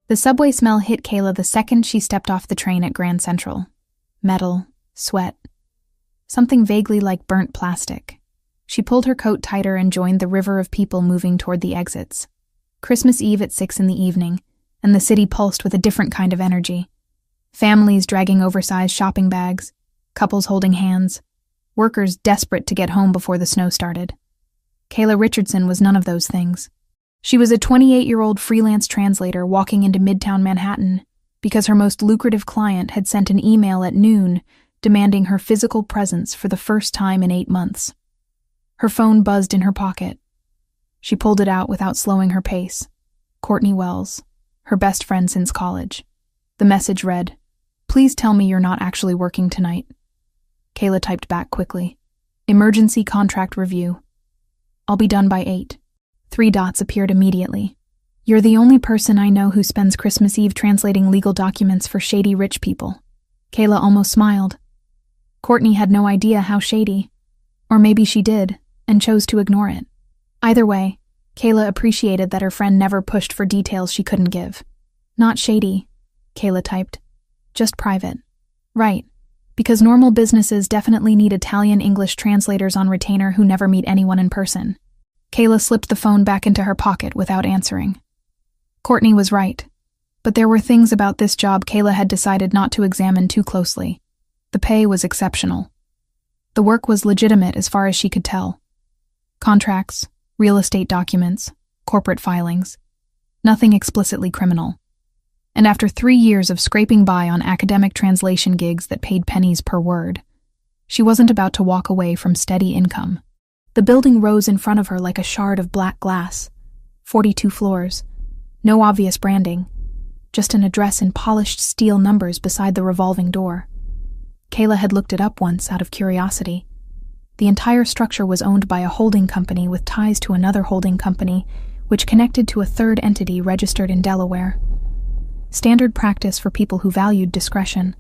The subway smell hit Kayla the second she stepped off the train at Grand Central. Metal, sweat, something vaguely like burnt plastic. She pulled her coat tighter and joined the river of people moving toward the exits. Christmas Eve at 6 p.m, and the city pulsed with a different kind of energy. Families dragging oversized shopping bags, couples holding hands, workers desperate to get home before the snow started. Kayla Richardson was none of those things. She was a 28-year-old freelance translator walking into Midtown Manhattan because her most lucrative client had sent an email at noon demanding her physical presence for the first time in 8 months. Her phone buzzed in her pocket. She pulled it out without slowing her pace. Courtney Wells, her best friend since college. The message read, "Please tell me you're not actually working tonight." Kayla typed back quickly. "Emergency contract review. I'll be done by 8. 3 dots appeared immediately. "You're the only person I know who spends Christmas Eve translating legal documents for shady rich people." Kayla almost smiled. Courtney had no idea how shady. Or maybe she did, and chose to ignore it. Either way, Kayla appreciated that her friend never pushed for details she couldn't give. "Not shady," Kayla typed. "Just private." "Right. Because normal businesses definitely need Italian-English translators on retainer who never meet anyone in person." Kayla slipped the phone back into her pocket without answering. Courtney was right, but there were things about this job Kayla had decided not to examine too closely. The pay was exceptional. The work was legitimate as far as she could tell. Contracts, real estate documents, corporate filings. Nothing explicitly criminal. And after 3 years of scraping by on academic translation gigs that paid pennies per word, she wasn't about to walk away from steady income. The building rose in front of her like a shard of black glass. 42 floors. No obvious branding. Just an address in polished steel numbers beside the revolving door. Kayla had looked it up once out of curiosity. The entire structure was owned by a holding company with ties to another holding company, which connected to a third entity registered in Delaware. Standard practice for people who valued discretion.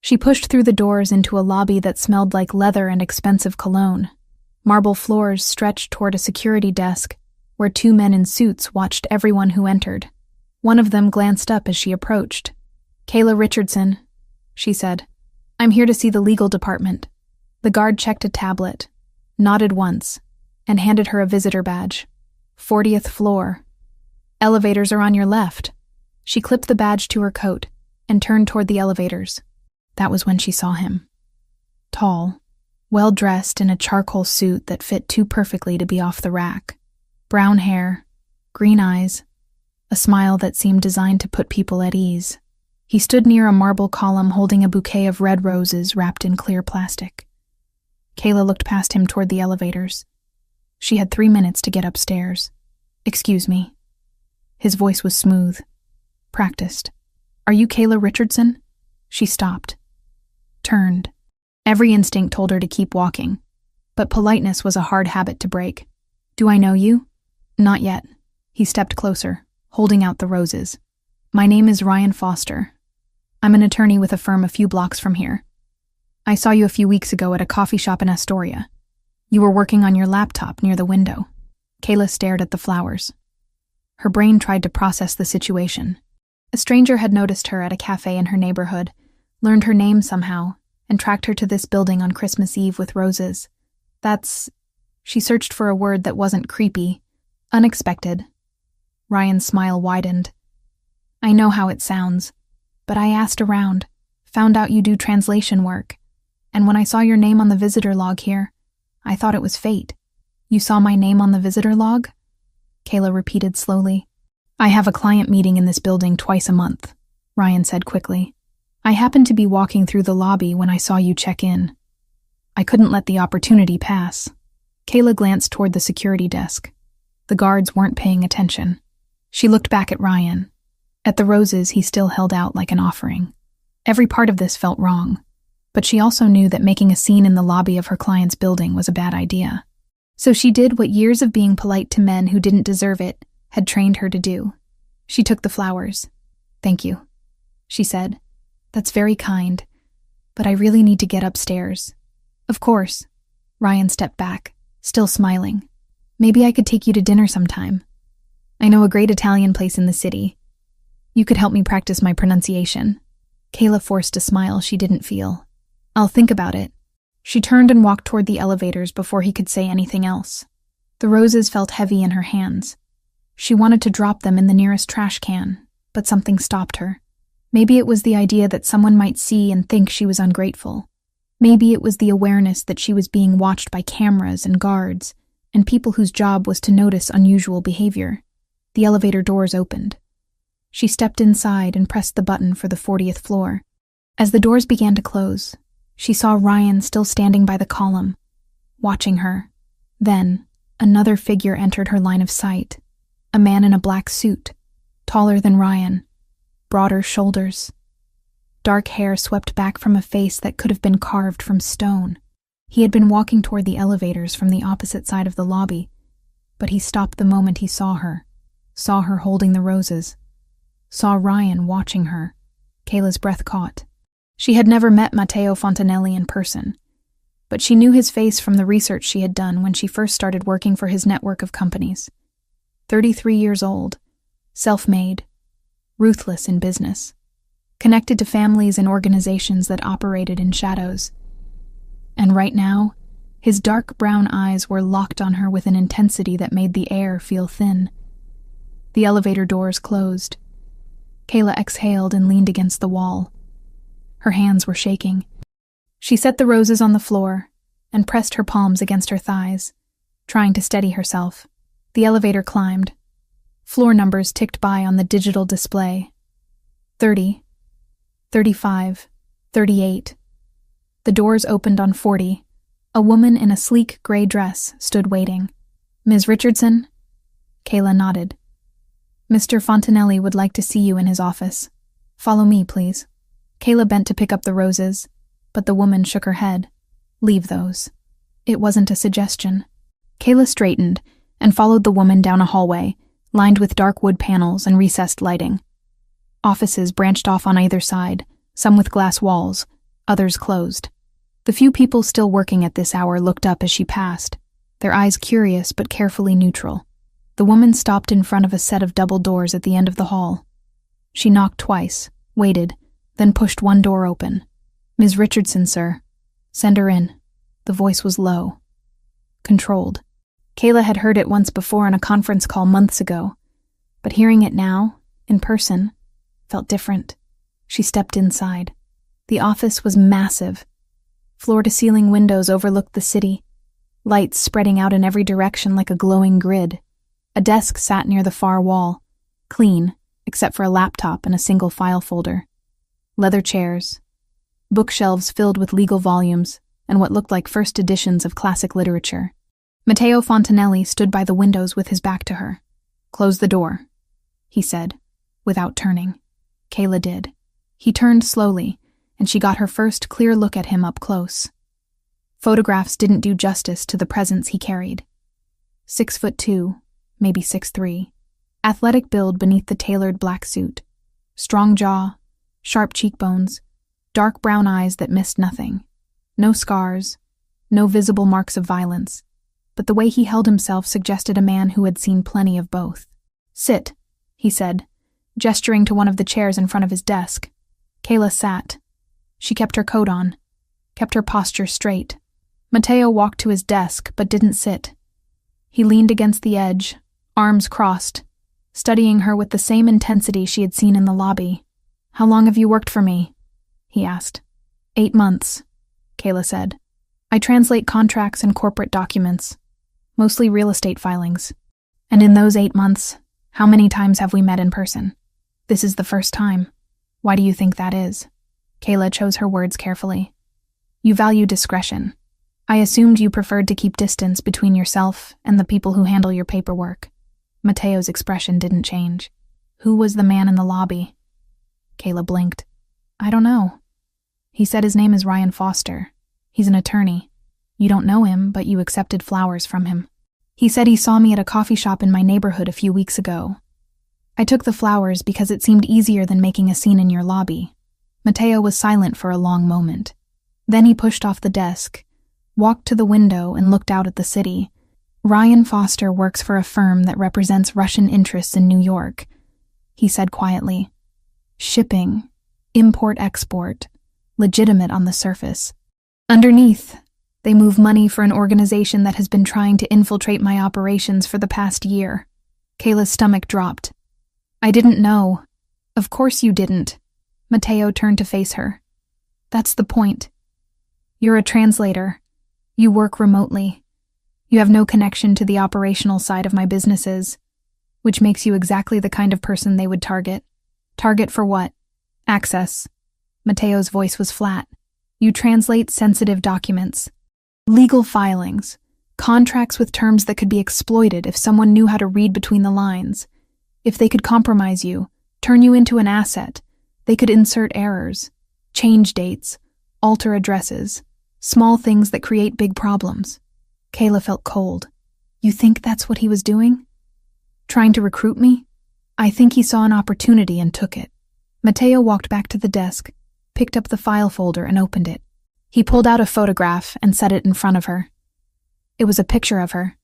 She pushed through the doors into a lobby that smelled like leather and expensive cologne. Marble floors stretched toward a security desk, where 2 men in suits watched everyone who entered. One of them glanced up as she approached. "Kayla Richardson," she said. "I'm here to see the legal department." The guard checked a tablet, nodded once, and handed her a visitor badge. 40th floor. "Elevators are on your left." She clipped the badge to her coat and turned toward the elevators. That was when she saw him. Tall, well-dressed in a charcoal suit that fit too perfectly to be off the rack. Brown hair, green eyes, a smile that seemed designed to put people at ease. He stood near a marble column holding a bouquet of red roses wrapped in clear plastic. Kayla looked past him toward the elevators. She had 3 minutes to get upstairs. "Excuse me." His voice was smooth, practiced. "Are you Kayla Richardson?" She stopped. Turned. Every instinct told her to keep walking, but politeness was a hard habit to break. "Do I know you?" "Not yet." He stepped closer, holding out the roses. "My name is Ryan Foster. I'm an attorney with a firm a few blocks from here. I saw you a few weeks ago at a coffee shop in Astoria. You were working on your laptop near the window." Kayla stared at the flowers. Her brain tried to process the situation. A stranger had noticed her at a cafe in her neighborhood, learned her name somehow, and tracked her to this building on Christmas Eve with roses. She searched for a word that wasn't creepy. Unexpected. Ryan's smile widened. "I know how it sounds, but I asked around, found out you do translation work, and when I saw your name on the visitor log here, I thought it was fate." "You saw my name on the visitor log?" Kayla repeated slowly. "I have a client meeting in this building twice a month," Ryan said quickly. "I happened to be walking through the lobby when I saw you check in. I couldn't let the opportunity pass." Kayla glanced toward the security desk. The guards weren't paying attention. She looked back at Ryan. At the roses he still held out like an offering. Every part of this felt wrong, but she also knew that making a scene in the lobby of her client's building was a bad idea. So she did what years of being polite to men who didn't deserve it had trained her to do. She took the flowers. "Thank you," she said. "That's very kind, but I really need to get upstairs." "Of course." Ryan stepped back, still smiling. "Maybe I could take you to dinner sometime. I know a great Italian place in the city. You could help me practice my pronunciation. Kayla forced a smile she didn't feel. I'll think about it. She turned and walked toward the elevators before he could say anything else. The roses felt heavy in her hands. She wanted to drop them in the nearest trash can, but something stopped her. Maybe it was the idea that someone might see and think she was ungrateful. Maybe it was the awareness that she was being watched by cameras and guards, and people whose job was to notice unusual behavior. The elevator doors opened. She stepped inside and pressed the button for the 40th floor. As the doors began to close, she saw Ryan still standing by the column, watching her. Then, another figure entered her line of sight. A man in a black suit, taller than Ryan, broader shoulders. Dark hair swept back from a face that could have been carved from stone. He had been walking toward the elevators from the opposite side of the lobby, but he stopped the moment he saw her holding the roses, saw Ryan watching her. Kayla's breath caught. She had never met Matteo Fontanelli in person, but she knew his face from the research she had done when she first started working for his network of companies. 33 years old, self-made, ruthless in business, connected to families and organizations that operated in shadows. And right now, his dark brown eyes were locked on her with an intensity that made the air feel thin. The elevator doors closed. Kayla exhaled and leaned against the wall. Her hands were shaking. She set the roses on the floor and pressed her palms against her thighs, trying to steady herself. The elevator climbed. Floor numbers ticked by on the digital display. 30, 35, 38. The doors opened on 40. A woman in a sleek gray dress stood waiting. Ms. Richardson? Kayla nodded. Mr. Fontanelli would like to see you in his office. Follow me, please. Kayla bent to pick up the roses, but the woman shook her head. Leave those. It wasn't a suggestion. Kayla straightened and followed the woman down a hallway, lined with dark wood panels and recessed lighting. Offices branched off on either side, some with glass walls, others closed. The few people still working at this hour looked up as she passed, their eyes curious but carefully neutral. The woman stopped in front of a set of double doors at the end of the hall. She knocked twice, waited, then pushed one door open. Ms. Richardson, sir. Send her in. The voice was low, controlled. Kayla had heard it once before in a conference call months ago, but hearing it now, in person, felt different. She stepped inside. The office was massive. Floor-to-ceiling windows overlooked the city, lights spreading out in every direction like a glowing grid. A desk sat near the far wall, clean, except for a laptop and a single file folder. Leather chairs, bookshelves filled with legal volumes and what looked like first editions of classic literature. Matteo Fontanelli stood by the windows with his back to her. Close the door, he said, without turning. Kayla did. He turned slowly, and she got her first clear look at him up close. Photographs didn't do justice to the presence he carried. 6'2", maybe 6'3", athletic build beneath the tailored black suit, strong jaw, sharp cheekbones, dark brown eyes that missed nothing. No scars, no visible marks of violence, but the way he held himself suggested a man who had seen plenty of both. Sit, he said, gesturing to one of the chairs in front of his desk. Kayla sat. She kept her coat on, kept her posture straight. Matteo walked to his desk but didn't sit. He leaned against the edge, arms crossed, studying her with the same intensity she had seen in the lobby. How long have you worked for me? He asked. 8 months, Kayla said. I translate contracts and corporate documents, mostly real estate filings. And in those 8 months, how many times have we met in person? This is the first time. Why do you think that is? Kayla chose her words carefully. You value discretion. I assumed you preferred to keep distance between yourself and the people who handle your paperwork. Matteo's expression didn't change. Who was the man in the lobby? Kayla blinked. I don't know. He said his name is Ryan Foster. He's an attorney. You don't know him, but you accepted flowers from him. He said he saw me at a coffee shop in my neighborhood a few weeks ago. I took the flowers because it seemed easier than making a scene in your lobby. Matteo was silent for a long moment. Then he pushed off the desk, walked to the window and looked out at the city. Ryan Foster works for a firm that represents Russian interests in New York, he said quietly. Shipping, import-export, legitimate on the surface. Underneath, they move money for an organization that has been trying to infiltrate my operations for the past year. Kayla's stomach dropped. I didn't know. Of course you didn't. Mateo turned to face her. That's the point. You're a translator. You work remotely. You have no connection to the operational side of my businesses, which makes you exactly the kind of person they would target. Target for what? Access. Mateo's voice was flat. You translate sensitive documents, legal filings, contracts with terms that could be exploited if someone knew how to read between the lines. If they could compromise you, turn you into an asset, they could insert errors, change dates, alter addresses, small things that create big problems. Kayla felt cold. You think that's what he was doing? Trying to recruit me? I think he saw an opportunity and took it. Mateo walked back to the desk, picked up the file folder and opened it. He pulled out a photograph and set it in front of her. It was a picture of her,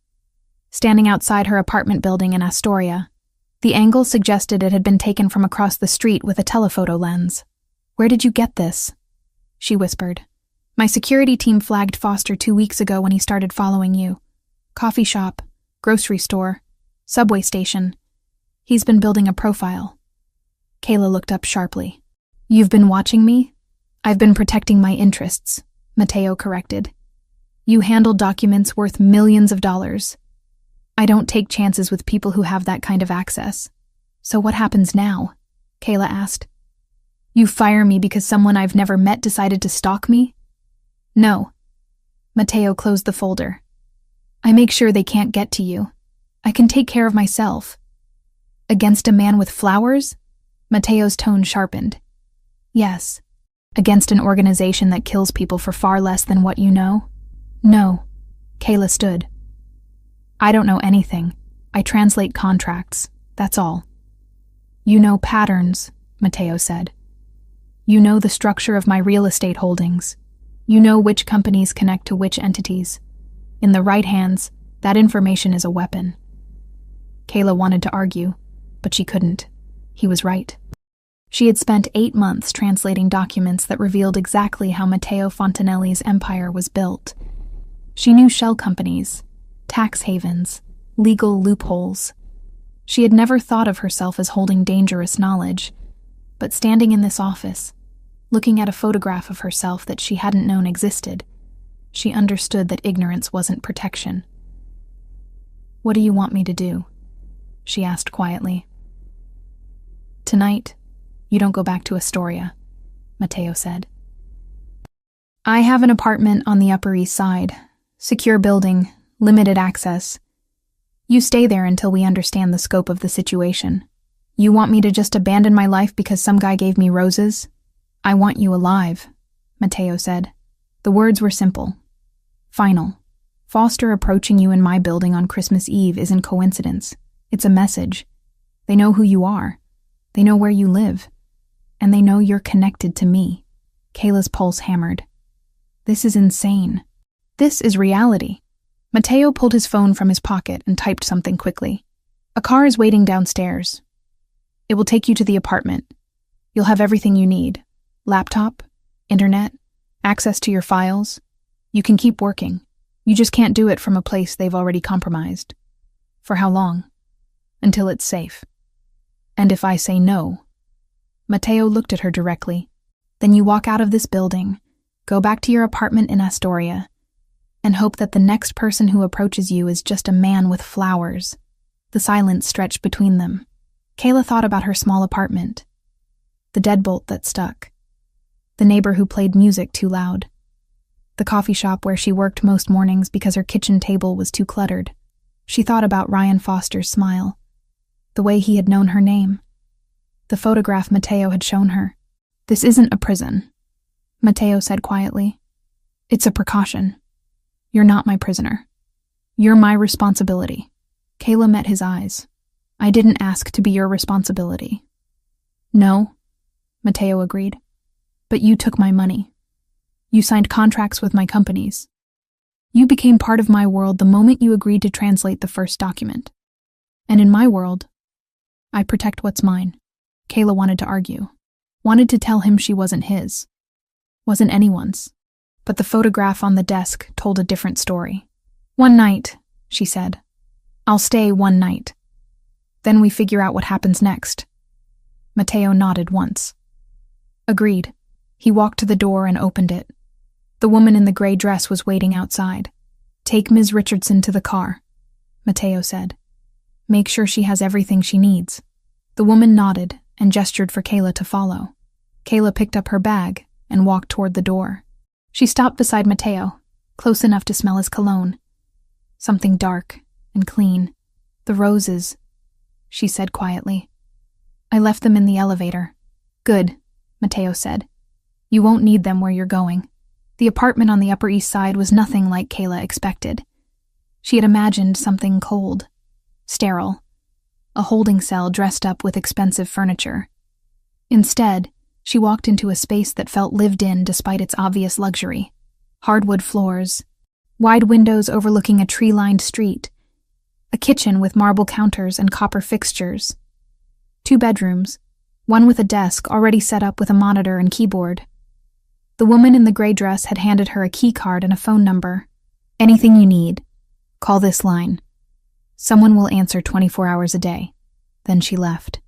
standing outside her apartment building in Astoria. The angle suggested it had been taken from across the street with a telephoto lens. Where did you get this? She whispered. My security team flagged Foster 2 weeks ago when he started following you. Coffee shop, grocery store, subway station. He's been building a profile. Kayla looked up sharply. You've been watching me? I've been protecting my interests, Mateo corrected. You handle documents worth millions of dollars. I don't take chances with people who have that kind of access. So what happens now? Kayla asked. You fire me because someone I've never met decided to stalk me? No. Mateo closed the folder. I make sure they can't get to you. I can take care of myself. Against a man with flowers? Mateo's tone sharpened. Yes. Against an organization that kills people for far less than what you know? No. Kayla stood. I don't know anything. I translate contracts. That's all. You know patterns, Mateo said. You know the structure of my real estate holdings. You know which companies connect to which entities. In the right hands, that information is a weapon. Kayla wanted to argue, but she couldn't. He was right. She had spent 8 months translating documents that revealed exactly how Matteo Fontanelli's empire was built. She knew shell companies, tax havens, legal loopholes. She had never thought of herself as holding dangerous knowledge, but standing in this office, looking at a photograph of herself that she hadn't known existed, she understood that ignorance wasn't protection. What do you want me to do? She asked quietly. Tonight, you don't go back to Astoria, Mateo said. I have an apartment on the Upper East Side. Secure building, limited access. You stay there until we understand the scope of the situation. You want me to just abandon my life because some guy gave me roses? I want you alive, Mateo said. The words were simple. Final. Foster approaching you in my building on Christmas Eve isn't coincidence. It's a message. They know who you are. They know where you live. And they know you're connected to me. Kayla's pulse hammered. This is insane. This is reality. Mateo pulled his phone from his pocket and typed something quickly. A car is waiting downstairs. It will take you to the apartment. You'll have everything you need. Laptop, internet, access to your files. You can keep working. You just can't do it from a place they've already compromised. For how long? Until it's safe. And if I say no? Mateo looked at her directly. Then you walk out of this building, go back to your apartment in Astoria, and hope that the next person who approaches you is just a man with flowers. The silence stretched between them. Kayla thought about her small apartment. The deadbolt that stuck. The neighbor who played music too loud. The coffee shop where she worked most mornings because her kitchen table was too cluttered. She thought about Ryan Foster's smile. The way he had known her name. The photograph Mateo had shown her. This isn't a prison, Mateo said quietly. It's a precaution. You're not my prisoner. You're my responsibility. Kayla met his eyes. I didn't ask to be your responsibility. No, Mateo agreed. But you took my money. You signed contracts with my companies. You became part of my world the moment you agreed to translate the first document. And in my world, I protect what's mine. Kayla wanted to argue, Wanted to tell him she wasn't his. Wasn't anyone's. But the photograph on the desk told a different story. "One night," she said. "I'll stay one night. Then we figure out what happens next." Mateo nodded once. Agreed. He walked to the door and opened it. The woman in the gray dress was waiting outside. "Take Ms. Richardson to the car," Mateo said. "Make sure she has everything she needs." The woman nodded and gestured for Kayla to follow. Kayla picked up her bag and walked toward the door. She stopped beside Mateo, close enough to smell his cologne. Something dark and clean. "The roses," she said quietly. "I left them in the elevator." "Good," Mateo said. "You won't need them where you're going." The apartment on the Upper East Side was nothing like Kayla expected. She had imagined something cold, sterile, a holding cell dressed up with expensive furniture. Instead, she walked into a space that felt lived in despite its obvious luxury. Hardwood floors, wide windows overlooking a tree-lined street, a kitchen with marble counters and copper fixtures. 2 bedrooms, one with a desk already set up with a monitor and keyboard. The woman in the gray dress had handed her a key card and a phone number. "Anything you need, call this line. Someone will answer 24 hours a day." Then she left.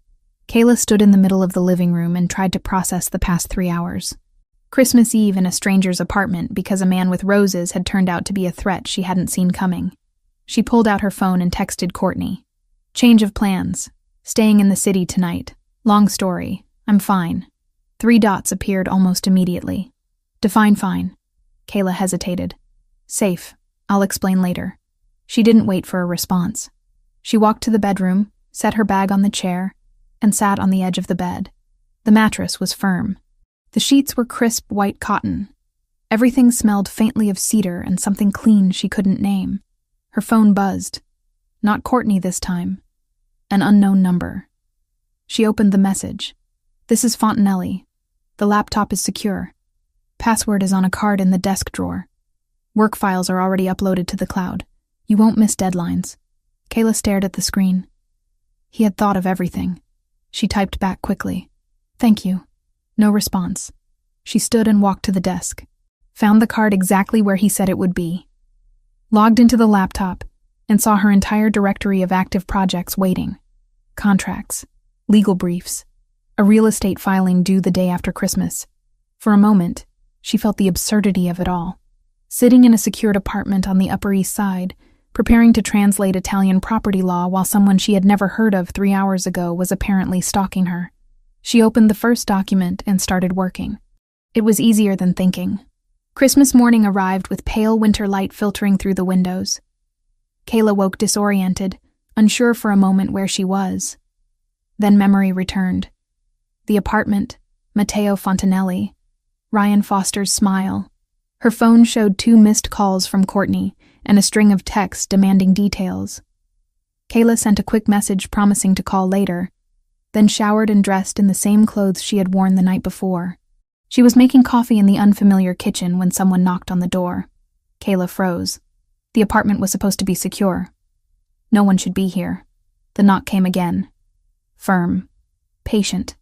Kayla stood in the middle of the living room and tried to process the past 3 hours. Christmas Eve in a stranger's apartment because a man with roses had turned out to be a threat she hadn't seen coming. She pulled out her phone and texted Courtney. "Change of plans. Staying in the city tonight. Long story. I'm fine." 3 dots appeared almost immediately. "Define fine." Kayla hesitated. "Safe. I'll explain later." She didn't wait for a response. She walked to the bedroom, set her bag on the chair, and sat on the edge of the bed. The mattress was firm. The sheets were crisp white cotton. Everything smelled faintly of cedar and something clean she couldn't name. Her phone buzzed. Not Courtney this time. An unknown number. She opened the message. "This is Fontanelli. The laptop is secure. Password is on a card in the desk drawer. Work files are already uploaded to the cloud. You won't miss deadlines." Kayla stared at the screen. He had thought of everything. She typed back quickly. "Thank you." No response. She stood and walked to the desk. Found the card exactly where he said it would be. Logged into the laptop and saw her entire directory of active projects waiting. Contracts, legal briefs, a real estate filing due the day after Christmas. For a moment, she felt the absurdity of it all. Sitting in a secured apartment on the Upper East Side, preparing to translate Italian property law while someone she had never heard of 3 hours ago was apparently stalking her. She opened the first document and started working. It was easier than thinking. Christmas morning arrived with pale winter light filtering through the windows. Kayla woke disoriented, unsure for a moment where she was. Then memory returned. The apartment, Matteo Fontanelli, Ryan Foster's smile. Her phone showed 2 missed calls from Courtney and a string of texts demanding details. Kayla sent a quick message promising to call later, then showered and dressed in the same clothes she had worn the night before. She was making coffee in the unfamiliar kitchen when someone knocked on the door. Kayla froze. The apartment was supposed to be secure. No one should be here. The knock came again. Firm. Patient.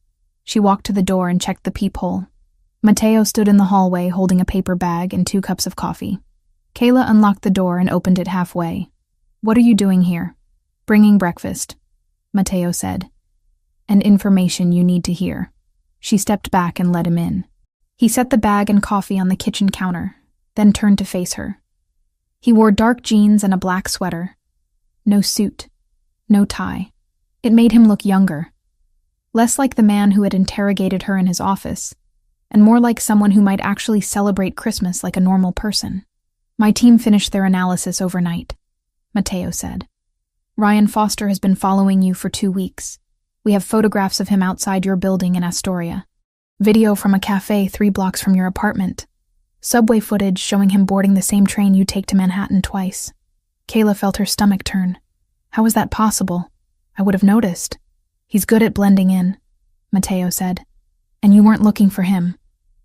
She walked to the door and checked the peephole. Matteo stood in the hallway holding a paper bag and 2 cups of coffee. Kayla unlocked the door and opened it halfway. "What are you doing here?" "Bringing breakfast," Matteo said. "And information you need to hear." She stepped back and let him in. He set the bag and coffee on the kitchen counter, then turned to face her. He wore dark jeans and a black sweater. No suit. No tie. It made him look younger. Less like the man who had interrogated her in his office, and more like someone who might actually celebrate Christmas like a normal person. "My team finished their analysis overnight," Matteo said. "Ryan Foster has been following you for 2 weeks. We have photographs of him outside your building in Astoria. Video from a cafe 3 blocks from your apartment. Subway footage showing him boarding the same train you take to Manhattan twice." Kayla felt her stomach turn. How was that possible? I would have noticed. "He's good at blending in," Matteo said. "And you weren't looking for him.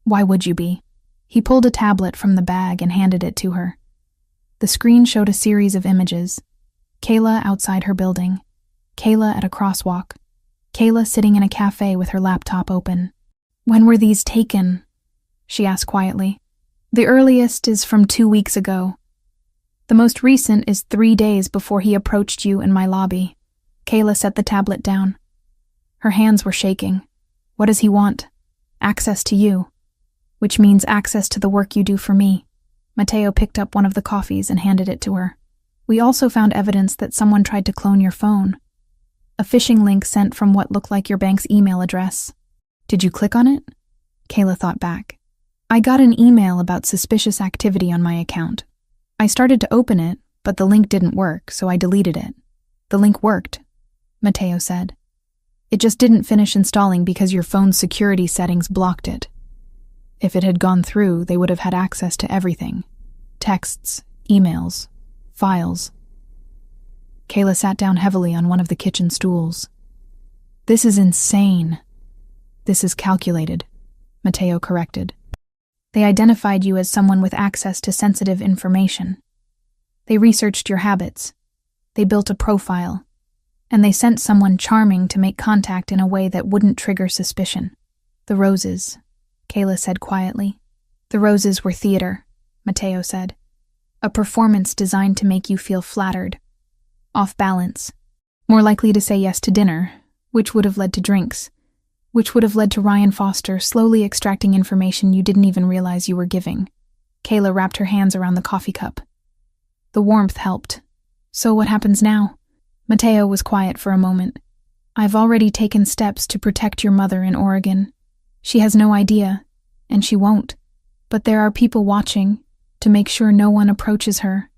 Why would you be?" He pulled a tablet from the bag and handed it to her. The screen showed a series of images. Kayla outside her building. Kayla at a crosswalk. Kayla sitting in a cafe with her laptop open. When were these taken? She asked quietly. The earliest is from 2 weeks ago. The most recent is 3 days before he approached you in my lobby. Kayla set the tablet down. Her hands were shaking. What does he want? Access to you. Which means access to the work you do for me. Mateo picked up one of the coffees and handed it to her. We also found evidence that someone tried to clone your phone. A phishing link sent from what looked like your bank's email address. Did you click on it? Kayla thought back. I got an email about suspicious activity on my account. I started to open it, but the link didn't work, so I deleted it. The link worked, Mateo said. It just didn't finish installing because your phone's security settings blocked it. If it had gone through, they would have had access to everything. Texts, emails, files. Kayla sat down heavily on one of the kitchen stools. This is insane. This is calculated, Mateo corrected. They identified you as someone with access to sensitive information. They researched your habits. They built a profile. And they sent someone charming to make contact in a way that wouldn't trigger suspicion. The roses, Kayla said quietly. The roses were theater, Mateo said. A performance designed to make you feel flattered, off balance, more likely to say yes to dinner, which would have led to drinks, which would have led to Ryan Foster slowly extracting information you didn't even realize you were giving. Kayla wrapped her hands around the coffee cup. The warmth helped. So what happens now? Mateo was quiet for a moment. I've already taken steps to protect your mother in Oregon. She has no idea, and she won't. But there are people watching to make sure no one approaches her.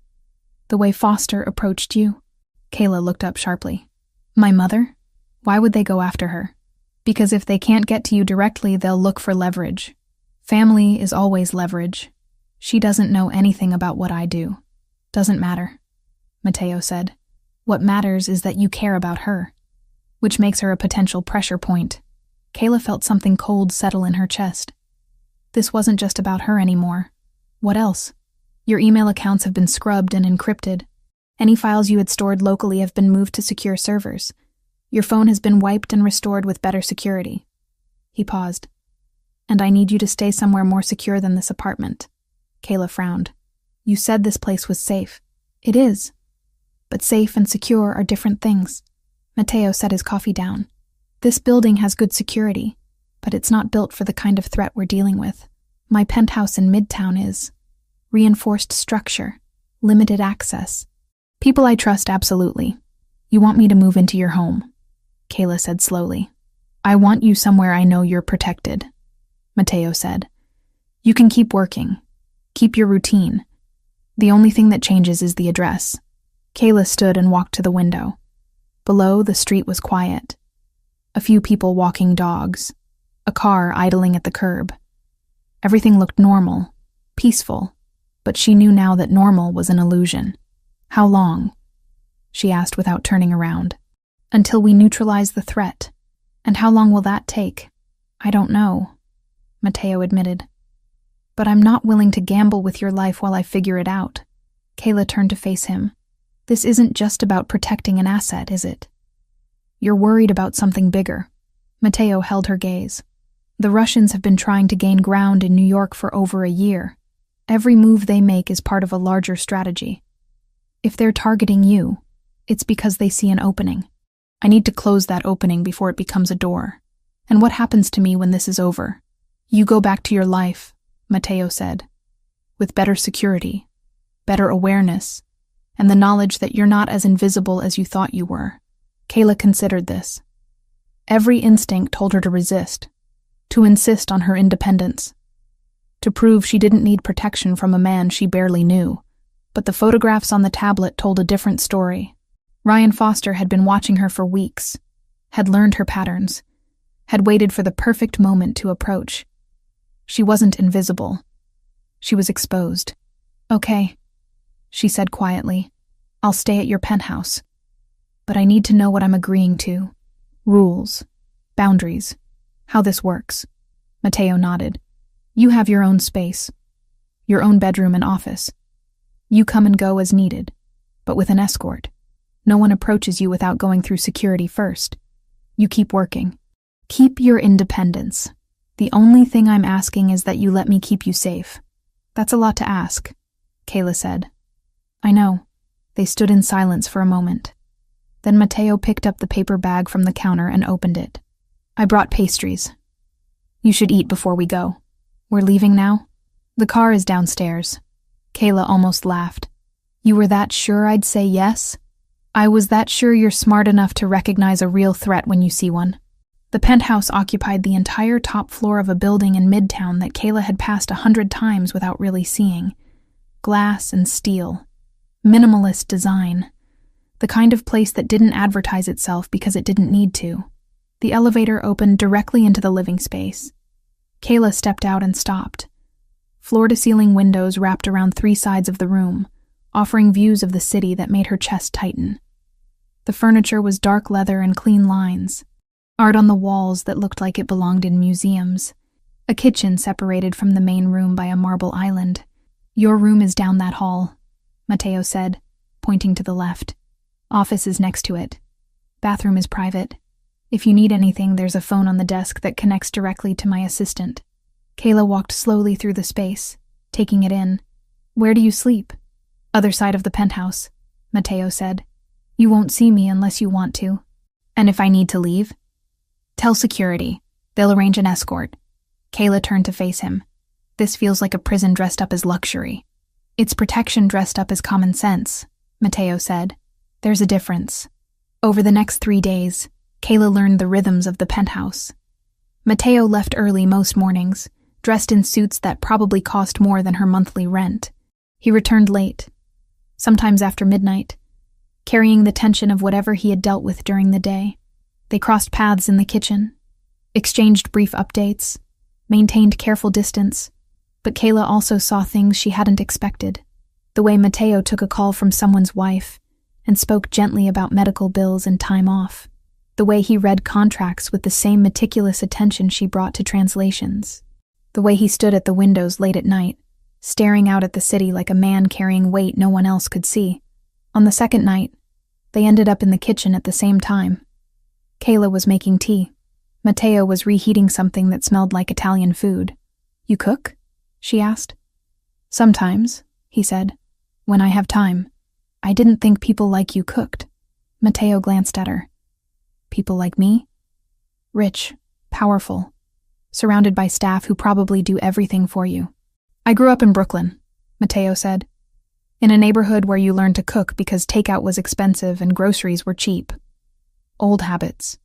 The way Foster approached you. Kayla looked up sharply. My mother? Why would they go after her? Because if they can't get to you directly, they'll look for leverage. Family is always leverage. She doesn't know anything about what I do. Doesn't matter, Mateo said. What matters is that you care about her, which makes her a potential pressure point. Kayla felt something cold settle in her chest. This wasn't just about her anymore. What else? Your email accounts have been scrubbed and encrypted. Any files you had stored locally have been moved to secure servers. Your phone has been wiped and restored with better security. He paused. And I need you to stay somewhere more secure than this apartment. Kayla frowned. You said this place was safe. It is. But safe and secure are different things. Mateo set his coffee down. This building has good security, but it's not built for the kind of threat we're dealing with. My penthouse in Midtown is. Reinforced structure. Limited access. People I trust, absolutely. You want me to move into your home, Kayla said slowly. I want you somewhere I know you're protected, Mateo said. You can keep working. Keep your routine. The only thing that changes is the address. Kayla stood and walked to the window. Below, the street was quiet. A few people walking dogs. A car idling at the curb. Everything looked normal, peaceful, but she knew now that normal was an illusion. How long? She asked without turning around. Until we neutralize the threat. And how long will that take? I don't know, Mateo admitted. But I'm not willing to gamble with your life while I figure it out. Kayla turned to face him. This isn't just about protecting an asset, is it? You're worried about something bigger. Mateo held her gaze. The Russians have been trying to gain ground in New York for over a year. Every move they make is part of a larger strategy. If they're targeting you, it's because they see an opening. I need to close that opening before it becomes a door. And what happens to me when this is over? You go back to your life, Mateo said, with better security, better awareness, and the knowledge that you're not as invisible as you thought you were. Kayla considered this. Every instinct told her to resist, to insist on her independence, to prove she didn't need protection from a man she barely knew. But the photographs on the tablet told a different story. Ryan Foster had been watching her for weeks, had learned her patterns, had waited for the perfect moment to approach. She wasn't invisible. She was exposed. Okay, she said quietly. I'll stay at your penthouse. But I need to know what I'm agreeing to. Rules, boundaries, how this works. Mateo nodded. You have your own space, your own bedroom and office. You come and go as needed, but with an escort. No one approaches you without going through security first. You keep working. Keep your independence. The only thing I'm asking is that you let me keep you safe. That's a lot to ask, Kayla said. I know. They stood in silence for a moment. Then Mateo picked up the paper bag from the counter and opened it. I brought pastries. You should eat before we go. We're leaving now? The car is downstairs. Kayla almost laughed. You were that sure I'd say yes? I was that sure you're smart enough to recognize a real threat when you see one. The penthouse occupied the entire top floor of a building in Midtown that Kayla had passed 100 times without really seeing. Glass and steel. Minimalist design. The kind of place that didn't advertise itself because it didn't need to. The elevator opened directly into the living space. Kayla stepped out and stopped. Floor-to-ceiling windows wrapped around 3 sides of the room, offering views of the city that made her chest tighten. The furniture was dark leather and clean lines. Art on the walls that looked like it belonged in museums. A kitchen separated from the main room by a marble island. Your room is down that hall, Mateo said, pointing to the left. Office is next to it. Bathroom is private. If you need anything, there's a phone on the desk that connects directly to my assistant. Kayla walked slowly through the space, taking it in. Where do you sleep? Other side of the penthouse, Mateo said. You won't see me unless you want to. And if I need to leave? Tell security. They'll arrange an escort. Kayla turned to face him. This feels like a prison dressed up as luxury. It's protection dressed up as common sense, Mateo said. There's a difference. Over the next 3 days, Kayla learned the rhythms of the penthouse. Mateo left early most mornings, dressed in suits that probably cost more than her monthly rent. He returned late, sometimes after midnight, carrying the tension of whatever he had dealt with during the day. They crossed paths in the kitchen, exchanged brief updates, maintained careful distance, but Kayla also saw things she hadn't expected. The way Mateo took a call from someone's wife and spoke gently about medical bills and time off. The way he read contracts with the same meticulous attention she brought to translations. The way he stood at the windows late at night, staring out at the city like a man carrying weight no one else could see. On the second night, they ended up in the kitchen at the same time. Kayla was making tea. Mateo was reheating something that smelled like Italian food. You cook? She asked. Sometimes, he said. When I have time. I didn't think people like you cooked. Mateo glanced at her. People like me? Rich, powerful, surrounded by staff who probably do everything for you. I grew up in Brooklyn, Mateo said, in a neighborhood where you learned to cook because takeout was expensive and groceries were cheap. Old habits.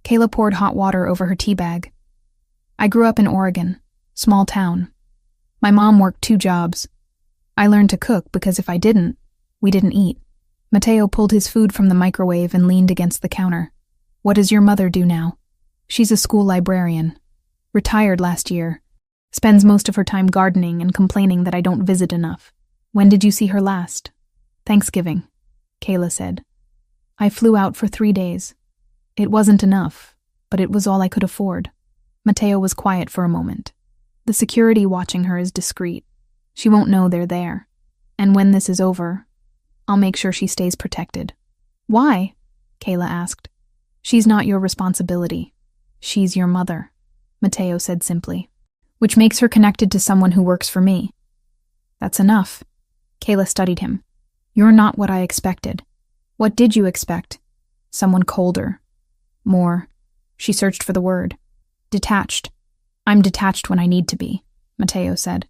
Kayla poured hot water over her tea bag. I grew up in Oregon, small town. My mom worked 2 jobs. I learned to cook because if I didn't, we didn't eat. Mateo pulled his food from the microwave and leaned against the counter. What does your mother do now? She's a school librarian. Retired last year. Spends most of her time gardening and complaining that I don't visit enough. When did you see her last? Thanksgiving, Kayla said. I flew out for 3 days. It wasn't enough, but it was all I could afford. Mateo was quiet for a moment. The security watching her is discreet. She won't know they're there. And when this is over, I'll make sure she stays protected. Why? Kayla asked. She's not your responsibility. She's your mother, Mateo said simply, which makes her connected to someone who works for me. That's enough. Kayla studied him. You're not what I expected. What did you expect? Someone colder. More. She searched for the word. Detached. I'm detached when I need to be, Mateo said,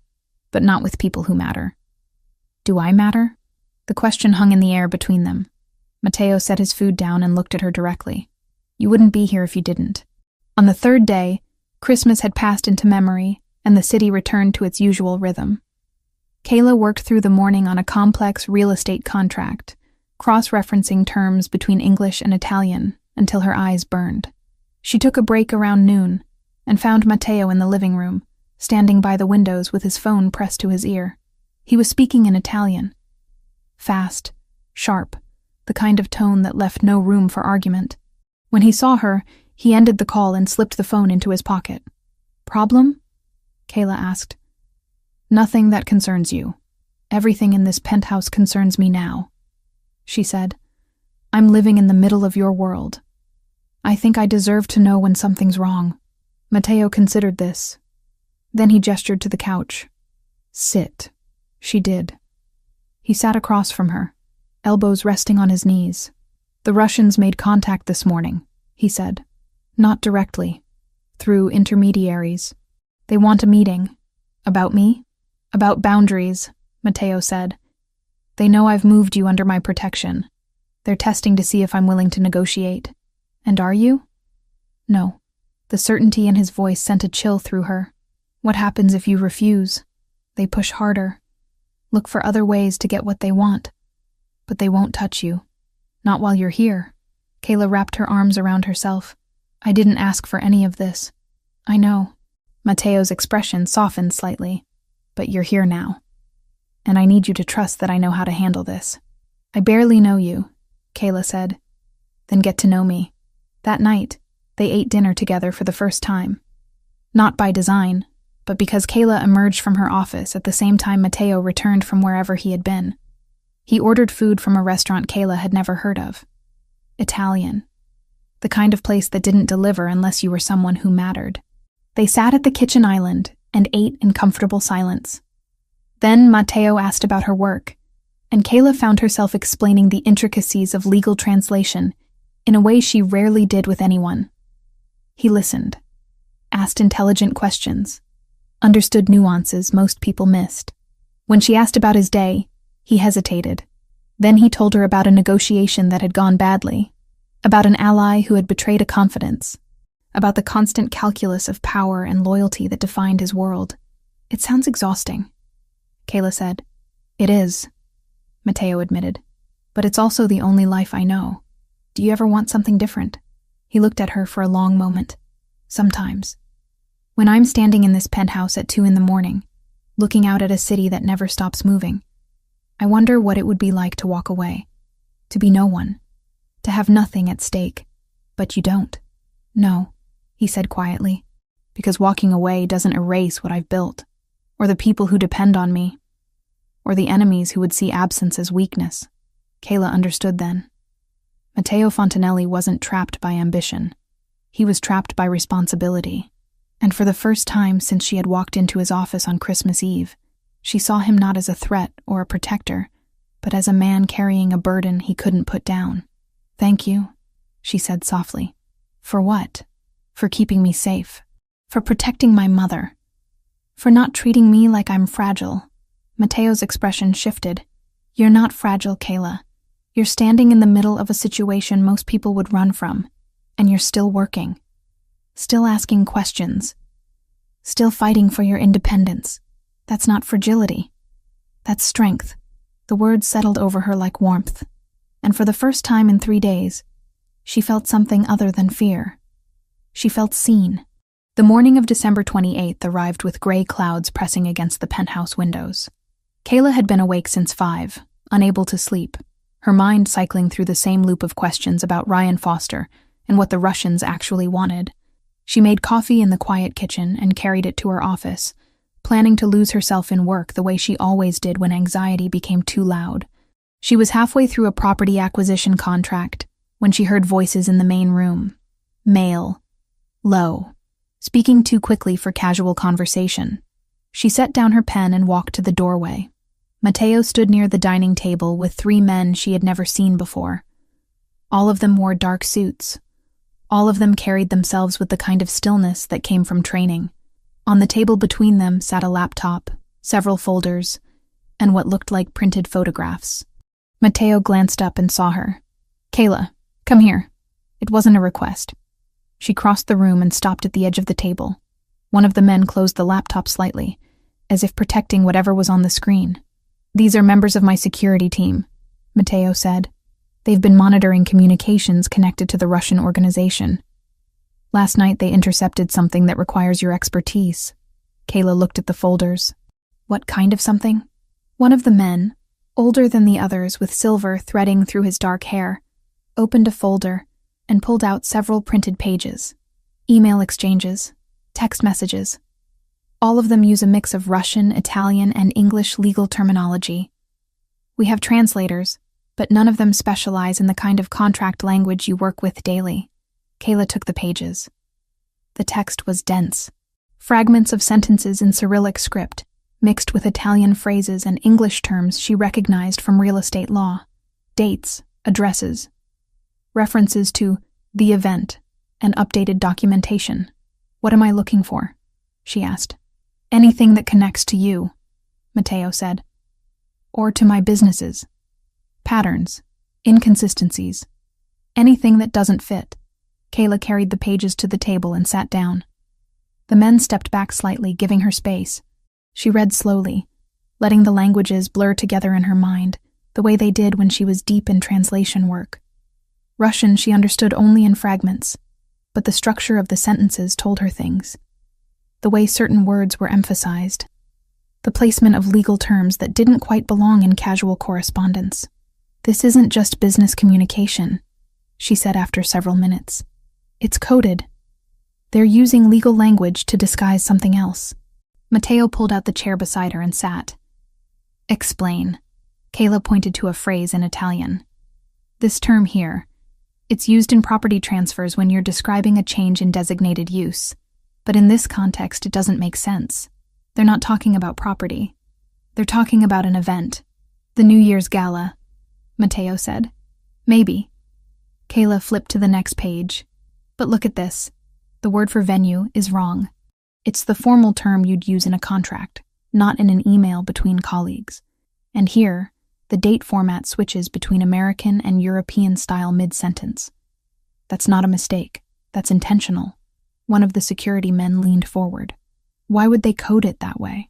but not with people who matter. Do I matter? The question hung in the air between them. Mateo set his food down and looked at her directly. You wouldn't be here if you didn't. On the 3rd day, Christmas had passed into memory, and the city returned to its usual rhythm. Kayla worked through the morning on a complex real estate contract, cross-referencing terms between English and Italian until her eyes burned. She took a break around noon and found Mateo in the living room, standing by the windows with his phone pressed to his ear. He was speaking in Italian. Fast, sharp, the kind of tone that left no room for argument. When he saw her, he ended the call and slipped the phone into his pocket. Problem? Kayla asked. Nothing that concerns you. Everything in this penthouse concerns me now, she said. I'm living in the middle of your world. I think I deserve to know when something's wrong. Matteo considered this. Then he gestured to the couch. Sit. She did. He sat across from her, elbows resting on his knees. The Russians made contact this morning, he said. Not directly. Through intermediaries. They want a meeting. About me? About boundaries, Matteo said. They know I've moved you under my protection. They're testing to see if I'm willing to negotiate. And are you? No. The certainty in his voice sent a chill through her. What happens if you refuse? They push harder. Look for other ways to get what they want. But they won't touch you. Not while you're here. Kayla wrapped her arms around herself. I didn't ask for any of this. I know. Matteo's expression softened slightly. But you're here now. And I need you to trust that I know how to handle this. I barely know you, Kayla said. Then get to know me. That night, they ate dinner together for the first time. Not by design, but because Kayla emerged from her office at the same time Matteo returned from wherever he had been. He ordered food from a restaurant Kayla had never heard of. Italian. The kind of place that didn't deliver unless you were someone who mattered. They sat at the kitchen island and ate in comfortable silence. Then Matteo asked about her work, and Kayla found herself explaining the intricacies of legal translation in a way she rarely did with anyone. He listened, asked intelligent questions, understood nuances most people missed. When she asked about his day, he hesitated. Then he told her about a negotiation that had gone badly, about an ally who had betrayed a confidence, about the constant calculus of power and loyalty that defined his world. It sounds exhausting, Kayla said. It is, Matteo admitted, but it's also the only life I know. Do you ever want something different? He looked at her for a long moment. Sometimes. When I'm standing in this penthouse at 2 a.m, looking out at a city that never stops moving, I wonder what it would be like to walk away, to be no one, to have nothing at stake. But you don't. No, he said quietly, because walking away doesn't erase what I've built, or the people who depend on me, or the enemies who would see absence as weakness. Kayla understood then. Matteo Fontanelli wasn't trapped by ambition. He was trapped by responsibility. And for the first time since she had walked into his office on Christmas Eve, she saw him not as a threat or a protector, but as a man carrying a burden he couldn't put down. Thank you, she said softly. For what? For keeping me safe. For protecting my mother. For not treating me like I'm fragile. Matteo's expression shifted. You're not fragile, Kayla. You're standing in the middle of a situation most people would run from, and you're still working. Still asking questions. Still fighting for your independence. That's not fragility. That's strength. The words settled over her like warmth, and for the first time in 3 days, she felt something other than fear. She felt seen. The morning of December 28th arrived with gray clouds pressing against the penthouse windows. Kayla had been awake since 5, unable to sleep, her mind cycling through the same loop of questions about Ryan Foster and what the Russians actually wanted. She made coffee in the quiet kitchen and carried it to her office, planning to lose herself in work the way she always did when anxiety became too loud. She was halfway through a property acquisition contract when she heard voices in the main room. Male. Low. Speaking too quickly for casual conversation. She set down her pen and walked to the doorway. Matteo stood near the dining table with 3 men she had never seen before. All of them wore dark suits. All of them carried themselves with the kind of stillness that came from training. On the table between them sat a laptop, several folders, and what looked like printed photographs. Matteo glanced up and saw her. Kayla, come here. It wasn't a request. She crossed the room and stopped at the edge of the table. One of the men closed the laptop slightly, as if protecting whatever was on the screen. These are members of my security team, Matteo said. They've been monitoring communications connected to the Russian organization. Last night they intercepted something that requires your expertise. Kayla looked at the folders. What kind of something? One of the men, older than the others with silver threading through his dark hair, opened a folder and pulled out several printed pages. Email exchanges, text messages. All of them use a mix of Russian, Italian, and English legal terminology. We have translators, but none of them specialize in the kind of contract language you work with daily. Kayla took the pages. The text was dense. Fragments of sentences in Cyrillic script, mixed with Italian phrases and English terms she recognized from real estate law, dates, addresses, references to the event, and updated documentation. "What am I looking for?" she asked. "Anything that connects to you," Matteo said. "Or to my businesses. Patterns, inconsistencies, anything that doesn't fit." Kayla carried the pages to the table and sat down. The men stepped back slightly, giving her space. She read slowly, letting the languages blur together in her mind, the way they did when she was deep in translation work. Russian she understood only in fragments, but the structure of the sentences told her things. The way certain words were emphasized, the placement of legal terms that didn't quite belong in casual correspondence. "This isn't just business communication," she said after several minutes. "It's coded. They're using legal language to disguise something else." Matteo pulled out the chair beside her and sat. "Explain." Kayla pointed to a phrase in Italian. "This term here, it's used in property transfers when you're describing a change in designated use. But in this context, it doesn't make sense. They're not talking about property. They're talking about an event. The New Year's Gala," Matteo said. "Maybe." Kayla flipped to the next page. "But look at this. The word for venue is wrong. It's the formal term you'd use in a contract, not in an email between colleagues. And here, the date format switches between American and European style mid-sentence. That's not a mistake. That's intentional." One of the security men leaned forward. "Why would they code it that way?"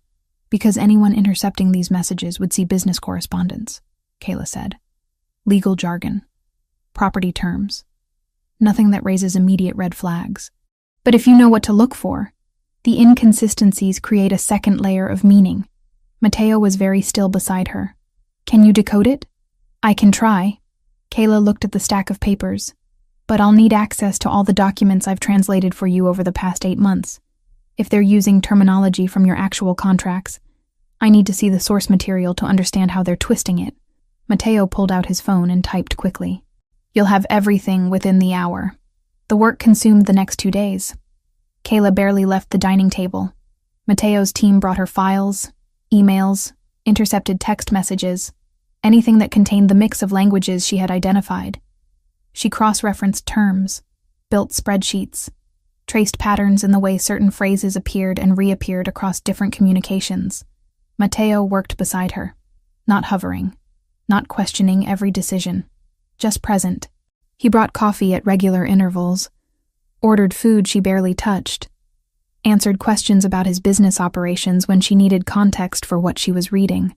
"Because anyone intercepting these messages would see business correspondence," Kayla said. "Legal jargon. Property terms. Nothing that raises immediate red flags. But if you know what to look for, the inconsistencies create a second layer of meaning." Matteo was very still beside her. "Can you decode it?" "I can try." Kayla looked at the stack of papers. "But I'll need access to all the documents I've translated for you over the past 8 months. If they're using terminology from your actual contracts, I need to see the source material to understand how they're twisting it." Matteo pulled out his phone and typed quickly. "You'll have everything within the hour." The work consumed the next 2 days. Kayla barely left the dining table. Matteo's team brought her files, emails, intercepted text messages, anything that contained the mix of languages she had identified. She cross-referenced terms, built spreadsheets, traced patterns in the way certain phrases appeared and reappeared across different communications. Matteo worked beside her, not hovering, not questioning every decision, just present. He brought coffee at regular intervals, ordered food she barely touched, answered questions about his business operations when she needed context for what she was reading.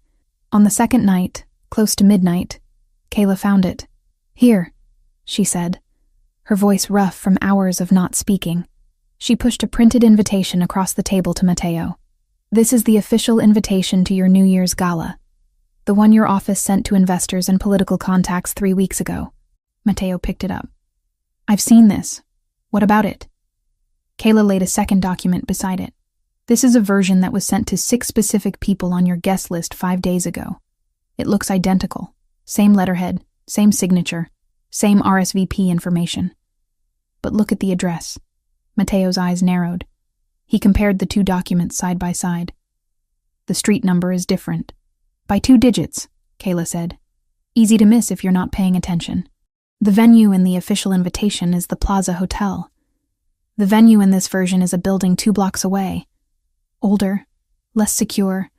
On the second night, close to midnight, Kayla found it. "Here," she said, her voice rough from hours of not speaking. She pushed a printed invitation across the table to Matteo. "This is the official invitation to your New Year's Gala, the one your office sent to investors and political contacts 3 weeks ago." Matteo picked it up. "I've seen this. What about it?" Kayla laid a second document beside it. "This is a version that was sent to 6 specific people on your guest list 5 days ago. It looks identical. Same letterhead, same signature, same RSVP information. But look at the address." Matteo's eyes narrowed. He compared the 2 documents side by side. "The street number is different. By 2 digits, Kayla said. "Easy to miss if you're not paying attention. The venue in the official invitation is the Plaza Hotel. The venue in this version is a building 2 blocks away. Older, less secure,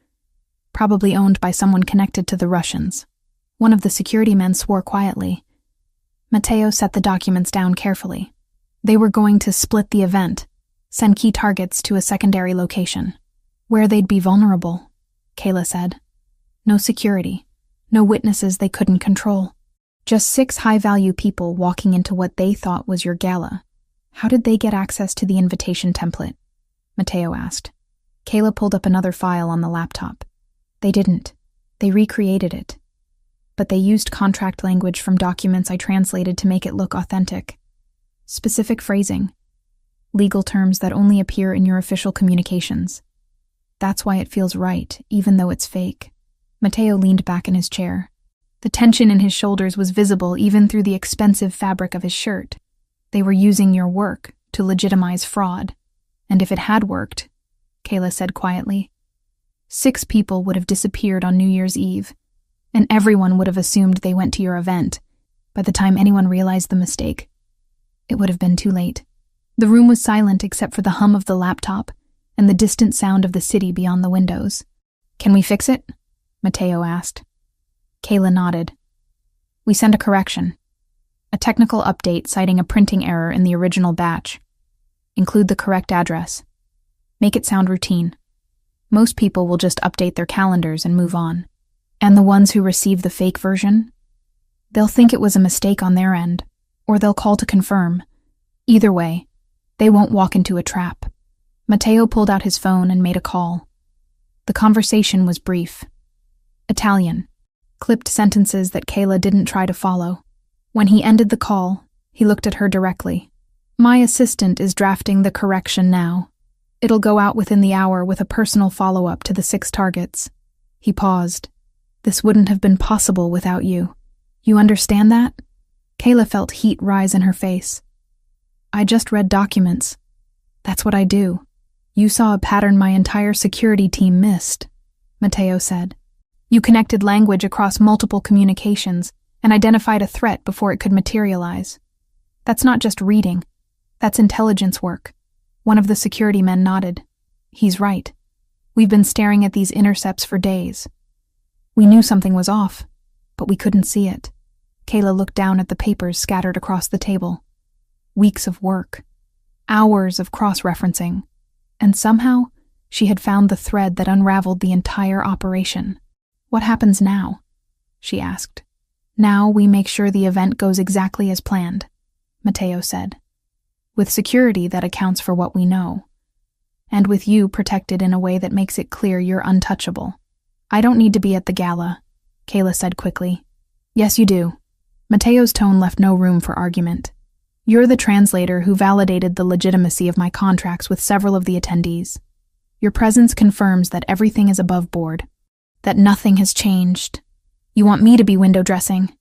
probably owned by someone connected to the Russians." One of the security men swore quietly. Matteo set the documents down carefully. They were going to split the event, send key targets to a secondary location, where they'd be vulnerable, Kayla said. No security, no witnesses they couldn't control. Just 6 high-value people walking into what they thought was your gala. How did they get access to the invitation template? Matteo asked. Kayla pulled up another file on the laptop. They didn't. They recreated it. But they used contract language from documents I translated to make it look authentic. Specific phrasing. Legal terms that only appear in your official communications. That's why it feels right, even though it's fake. Matteo leaned back in his chair. The tension in his shoulders was visible even through the expensive fabric of his shirt. They were using your work to legitimize fraud. And if it had worked, Kayla said quietly, 6 people would have disappeared on New Year's Eve, and everyone would have assumed they went to your event. By the time anyone realized the mistake, it would have been too late. The room was silent except for the hum of the laptop and the distant sound of the city beyond the windows. Can we fix it? Mateo asked. Kayla nodded. We send a correction. A technical update citing a printing error in the original batch. Include the correct address. Make it sound routine. Most people will just update their calendars and move on. And the ones who receive the fake version? They'll think it was a mistake on their end, or they'll call to confirm. Either way, they won't walk into a trap. Mateo pulled out his phone and made a call. The conversation was brief. Italian. Clipped sentences that Kayla didn't try to follow. When he ended the call, he looked at her directly. My assistant is drafting the correction now. It'll go out within the hour with a personal follow-up to the 6 targets. He paused. This wouldn't have been possible without you. You understand that? Kayla felt heat rise in her face. I just read documents. That's what I do. You saw a pattern my entire security team missed, Mateo said. You connected language across multiple communications and identified a threat before it could materialize. That's not just reading. That's intelligence work. One of the security men nodded. He's right. We've been staring at these intercepts for days. We knew something was off, but we couldn't see it. Kayla looked down at the papers scattered across the table. Weeks of work. Hours of cross-referencing. And somehow, she had found the thread that unraveled the entire operation. What happens now? She asked. Now we make sure the event goes exactly as planned, Mateo said. With security that accounts for what we know. And with you protected in a way that makes it clear you're untouchable. I don't need to be at the gala, Kayla said quickly. Yes, you do. Mateo's tone left no room for argument. You're the translator who validated the legitimacy of my contracts with several of the attendees. Your presence confirms that everything is above board, that nothing has changed. You want me to be window dressing.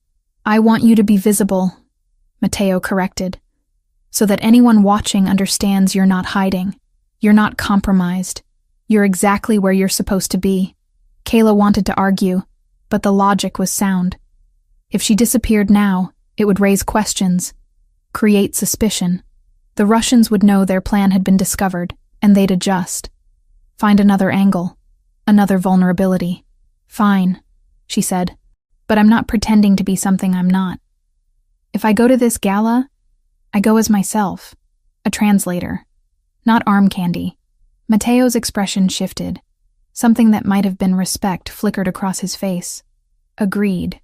I want you to be visible, Mateo corrected, so that anyone watching understands you're not hiding. You're not compromised. You're exactly where you're supposed to be. Kayla wanted to argue, but the logic was sound. If she disappeared now, it would raise questions, create suspicion. The Russians would know their plan had been discovered, and they'd adjust. Find another angle, another vulnerability. Fine, she said, but I'm not pretending to be something I'm not. If I go to this gala, I go as myself, a translator, not arm candy. Mateo's expression shifted. Something that might have been respect flickered across his face. Agreed.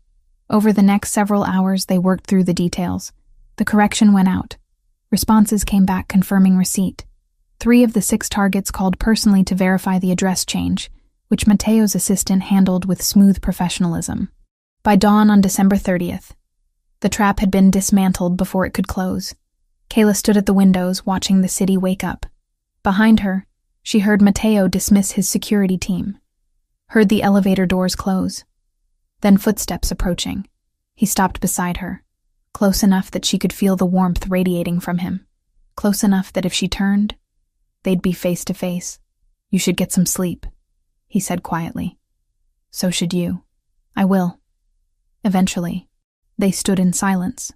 Over the next several hours, they worked through the details. The correction went out. Responses came back confirming receipt. 3 of the 6 targets called personally to verify the address change, which Mateo's assistant handled with smooth professionalism. By dawn on December 30th, the trap had been dismantled before it could close. Kayla stood at the windows, watching the city wake up. Behind her, she heard Mateo dismiss his security team, heard the elevator doors close. Then footsteps approaching. He stopped beside her, close enough that she could feel the warmth radiating from him, close enough that if she turned, they'd be face to face. You should get some sleep, he said quietly. So should you. I will. Eventually, they stood in silence.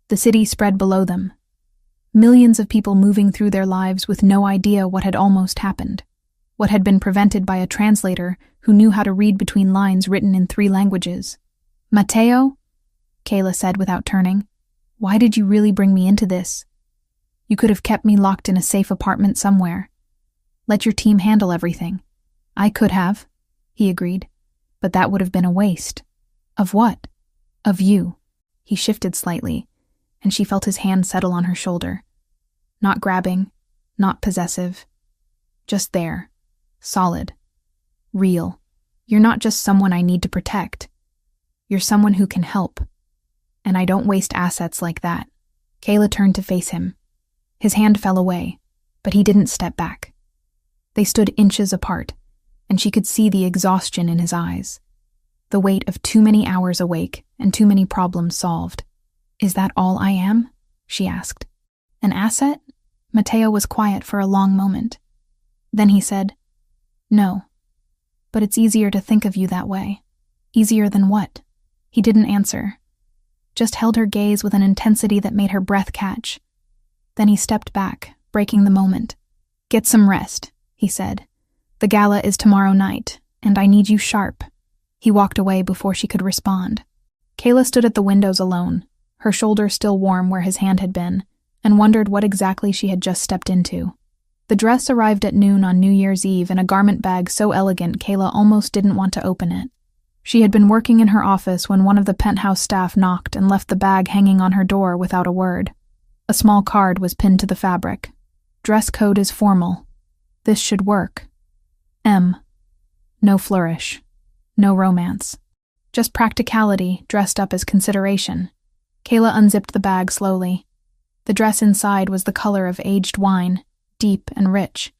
The city spread below them. Millions of people moving through their lives with no idea what had almost happened, what had been prevented by a translator who knew how to read between lines written in 3 languages. Mateo, Kayla said without turning, why did you really bring me into this? You could have kept me locked in a safe apartment somewhere. Let your team handle everything. I could have, he agreed, but that would have been a waste. Of what? Of you. He shifted slightly, and she felt his hand settle on her shoulder. Not grabbing, not possessive. Just there. Solid. Real. You're not just someone I need to protect. You're someone who can help. And I don't waste assets like that. Kayla turned to face him. His hand fell away, but he didn't step back. They stood inches apart, and she could see the exhaustion in his eyes. The weight of too many hours awake and too many problems solved. Is that all I am? She asked. An asset? Mateo was quiet for a long moment. Then he said, "No, but it's easier to think of you that way." "Easier than what?" He didn't answer, just held her gaze with an intensity that made her breath catch. Then he stepped back, breaking the moment. "Get some rest," he said. "The gala is tomorrow night, and I need you sharp." He walked away before she could respond. Kayla stood at the windows alone, her shoulder still warm where his hand had been, and wondered what exactly she had just stepped into. The dress arrived at noon on New Year's Eve in a garment bag so elegant Kayla almost didn't want to open it. She had been working in her office when one of the penthouse staff knocked and left the bag hanging on her door without a word. A small card was pinned to the fabric. "Dress code is formal. This should work. M. No flourish. No romance. Just practicality dressed up as consideration." Kayla unzipped the bag slowly. The dress inside was the color of aged wine, deep and rich.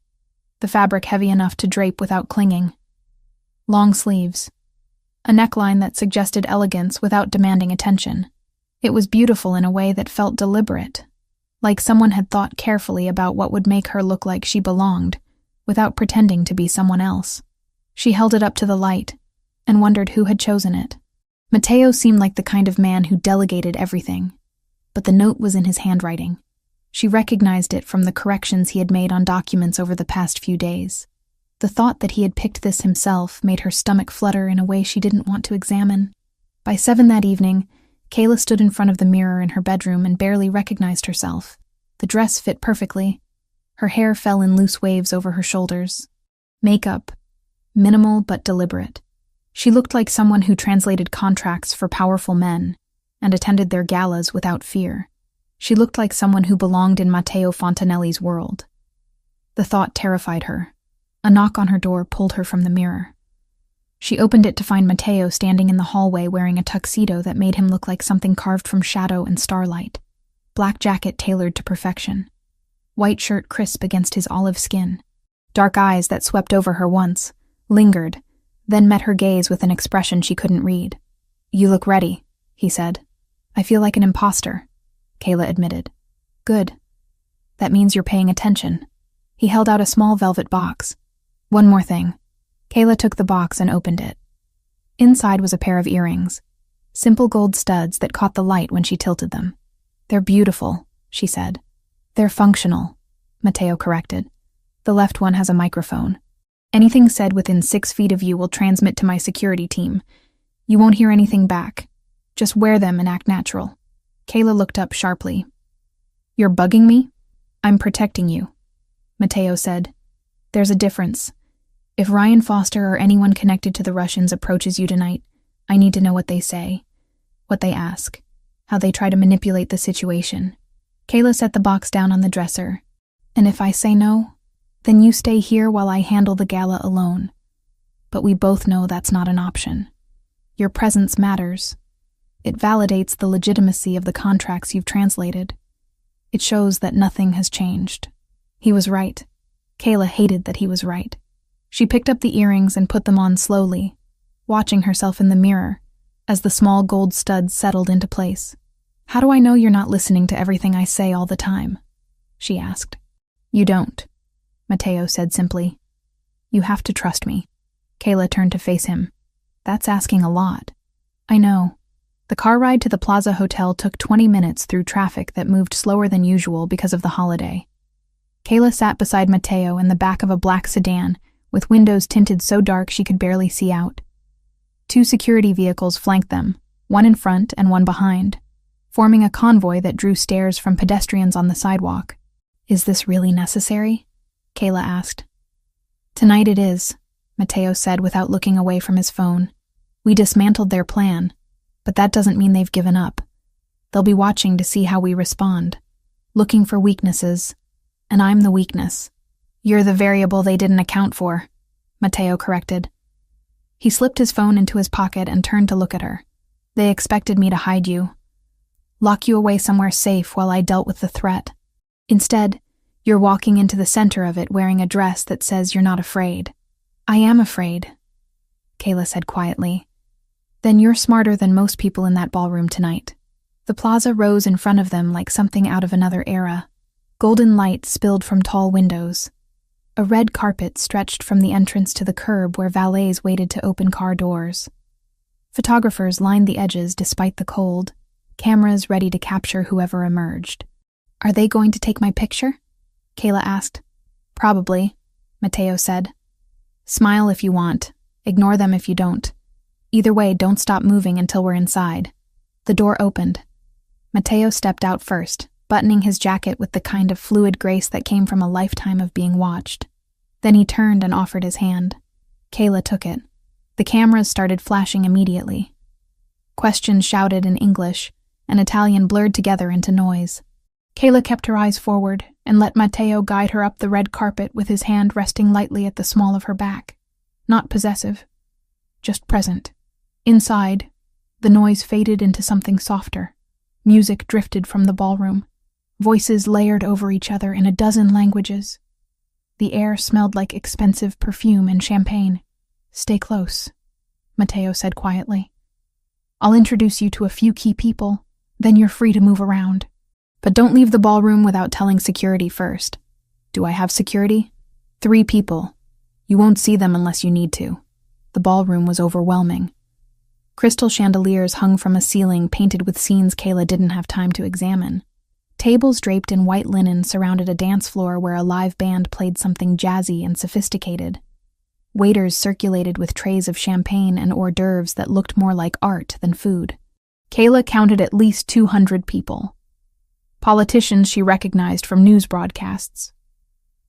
The fabric heavy enough to drape without clinging. Long sleeves. A neckline that suggested elegance without demanding attention. It was beautiful in a way that felt deliberate, like someone had thought carefully about what would make her look like she belonged, without pretending to be someone else. She held it up to the light, and wondered who had chosen it. Mateo seemed like the kind of man who delegated everything, but the note was in his handwriting. She recognized it from the corrections he had made on documents over the past few days. The thought that he had picked this himself made her stomach flutter in a way she didn't want to examine. By 7 that evening, Kayla stood in front of the mirror in her bedroom and barely recognized herself. The dress fit perfectly. Her hair fell in loose waves over her shoulders. Makeup, minimal but deliberate. She looked like someone who translated contracts for powerful men and attended their galas without fear. She looked like someone who belonged in Matteo Fontanelli's world. The thought terrified her. A knock on her door pulled her from the mirror. She opened it to find Matteo standing in the hallway wearing a tuxedo that made him look like something carved from shadow and starlight. Black jacket tailored to perfection. White shirt crisp against his olive skin. Dark eyes that swept over her once, lingered, then met her gaze with an expression she couldn't read. "You look ready," he said. "I feel like an imposter," Kayla admitted. "Good. That means you're paying attention." He held out a small velvet box. "One more thing." Kayla took the box and opened it. Inside was a pair of earrings, simple gold studs that caught the light when she tilted them. "They're beautiful," she said. "They're functional," Mateo corrected. "The left one has a microphone. Anything said within 6 feet of you will transmit to my security team. You won't hear anything back. Just wear them and act natural." Kayla looked up sharply. "You're bugging me?" "I'm protecting you," Mateo said. "There's a difference. If Ryan Foster or anyone connected to the Russians approaches you tonight, I need to know what they say, what they ask, how they try to manipulate the situation." Kayla set the box down on the dresser. "And if I say no, then you stay here while I handle the gala alone. But we both know that's not an option. Your presence matters. It validates the legitimacy of the contracts you've translated. It shows that nothing has changed." He was right. Kayla hated that he was right. She picked up the earrings and put them on slowly, watching herself in the mirror as the small gold studs settled into place. "How do I know you're not listening to everything I say all the time?" she asked. "You don't," Mateo said simply. "You have to trust me." Kayla turned to face him. "That's asking a lot." "I know." The car ride to the Plaza Hotel took 20 minutes through traffic that moved slower than usual because of the holiday. Kayla sat beside Mateo in the back of a black sedan, with windows tinted so dark she could barely see out. 2 security vehicles flanked them, one in front and one behind, forming a convoy that drew stares from pedestrians on the sidewalk. "Is this really necessary?" Kayla asked. "Tonight it is," Mateo said without looking away from his phone. "We dismantled their plan, but that doesn't mean they've given up. They'll be watching to see how we respond, looking for weaknesses, and I'm the weakness." "You're the variable they didn't account for," Mateo corrected. He slipped his phone into his pocket and turned to look at her. "They expected me to hide you, lock you away somewhere safe while I dealt with the threat. Instead, you're walking into the center of it wearing a dress that says you're not afraid." "I am afraid," Kayla said quietly. "Then you're smarter than most people in that ballroom tonight." The plaza rose in front of them like something out of another era. Golden light spilled from tall windows. A red carpet stretched from the entrance to the curb where valets waited to open car doors. Photographers lined the edges despite the cold, cameras ready to capture whoever emerged. "Are they going to take my picture?" Kayla asked. "Probably," Mateo said. "Smile if you want. Ignore them if you don't. Either way, don't stop moving until we're inside." The door opened. Mateo stepped out first, buttoning his jacket with the kind of fluid grace that came from a lifetime of being watched. Then he turned and offered his hand. Kayla took it. The cameras started flashing immediately. Questions shouted in English, and Italian blurred together into noise. Kayla kept her eyes forward and let Mateo guide her up the red carpet with his hand resting lightly at the small of her back. Not possessive, just present. Inside, the noise faded into something softer. Music drifted from the ballroom. Voices layered over each other in a dozen languages. The air smelled like expensive perfume and champagne. "Stay close," Mateo said quietly. "I'll introduce you to a few key people, then you're free to move around. But don't leave the ballroom without telling security first." "Do I have security?" "3 people. You won't see them unless you need to." The ballroom was overwhelming. Crystal chandeliers hung from a ceiling painted with scenes Kayla didn't have time to examine. Tables draped in white linen surrounded a dance floor where a live band played something jazzy and sophisticated. Waiters circulated with trays of champagne and hors d'oeuvres that looked more like art than food. Kayla counted at least 200 people. Politicians she recognized from news broadcasts.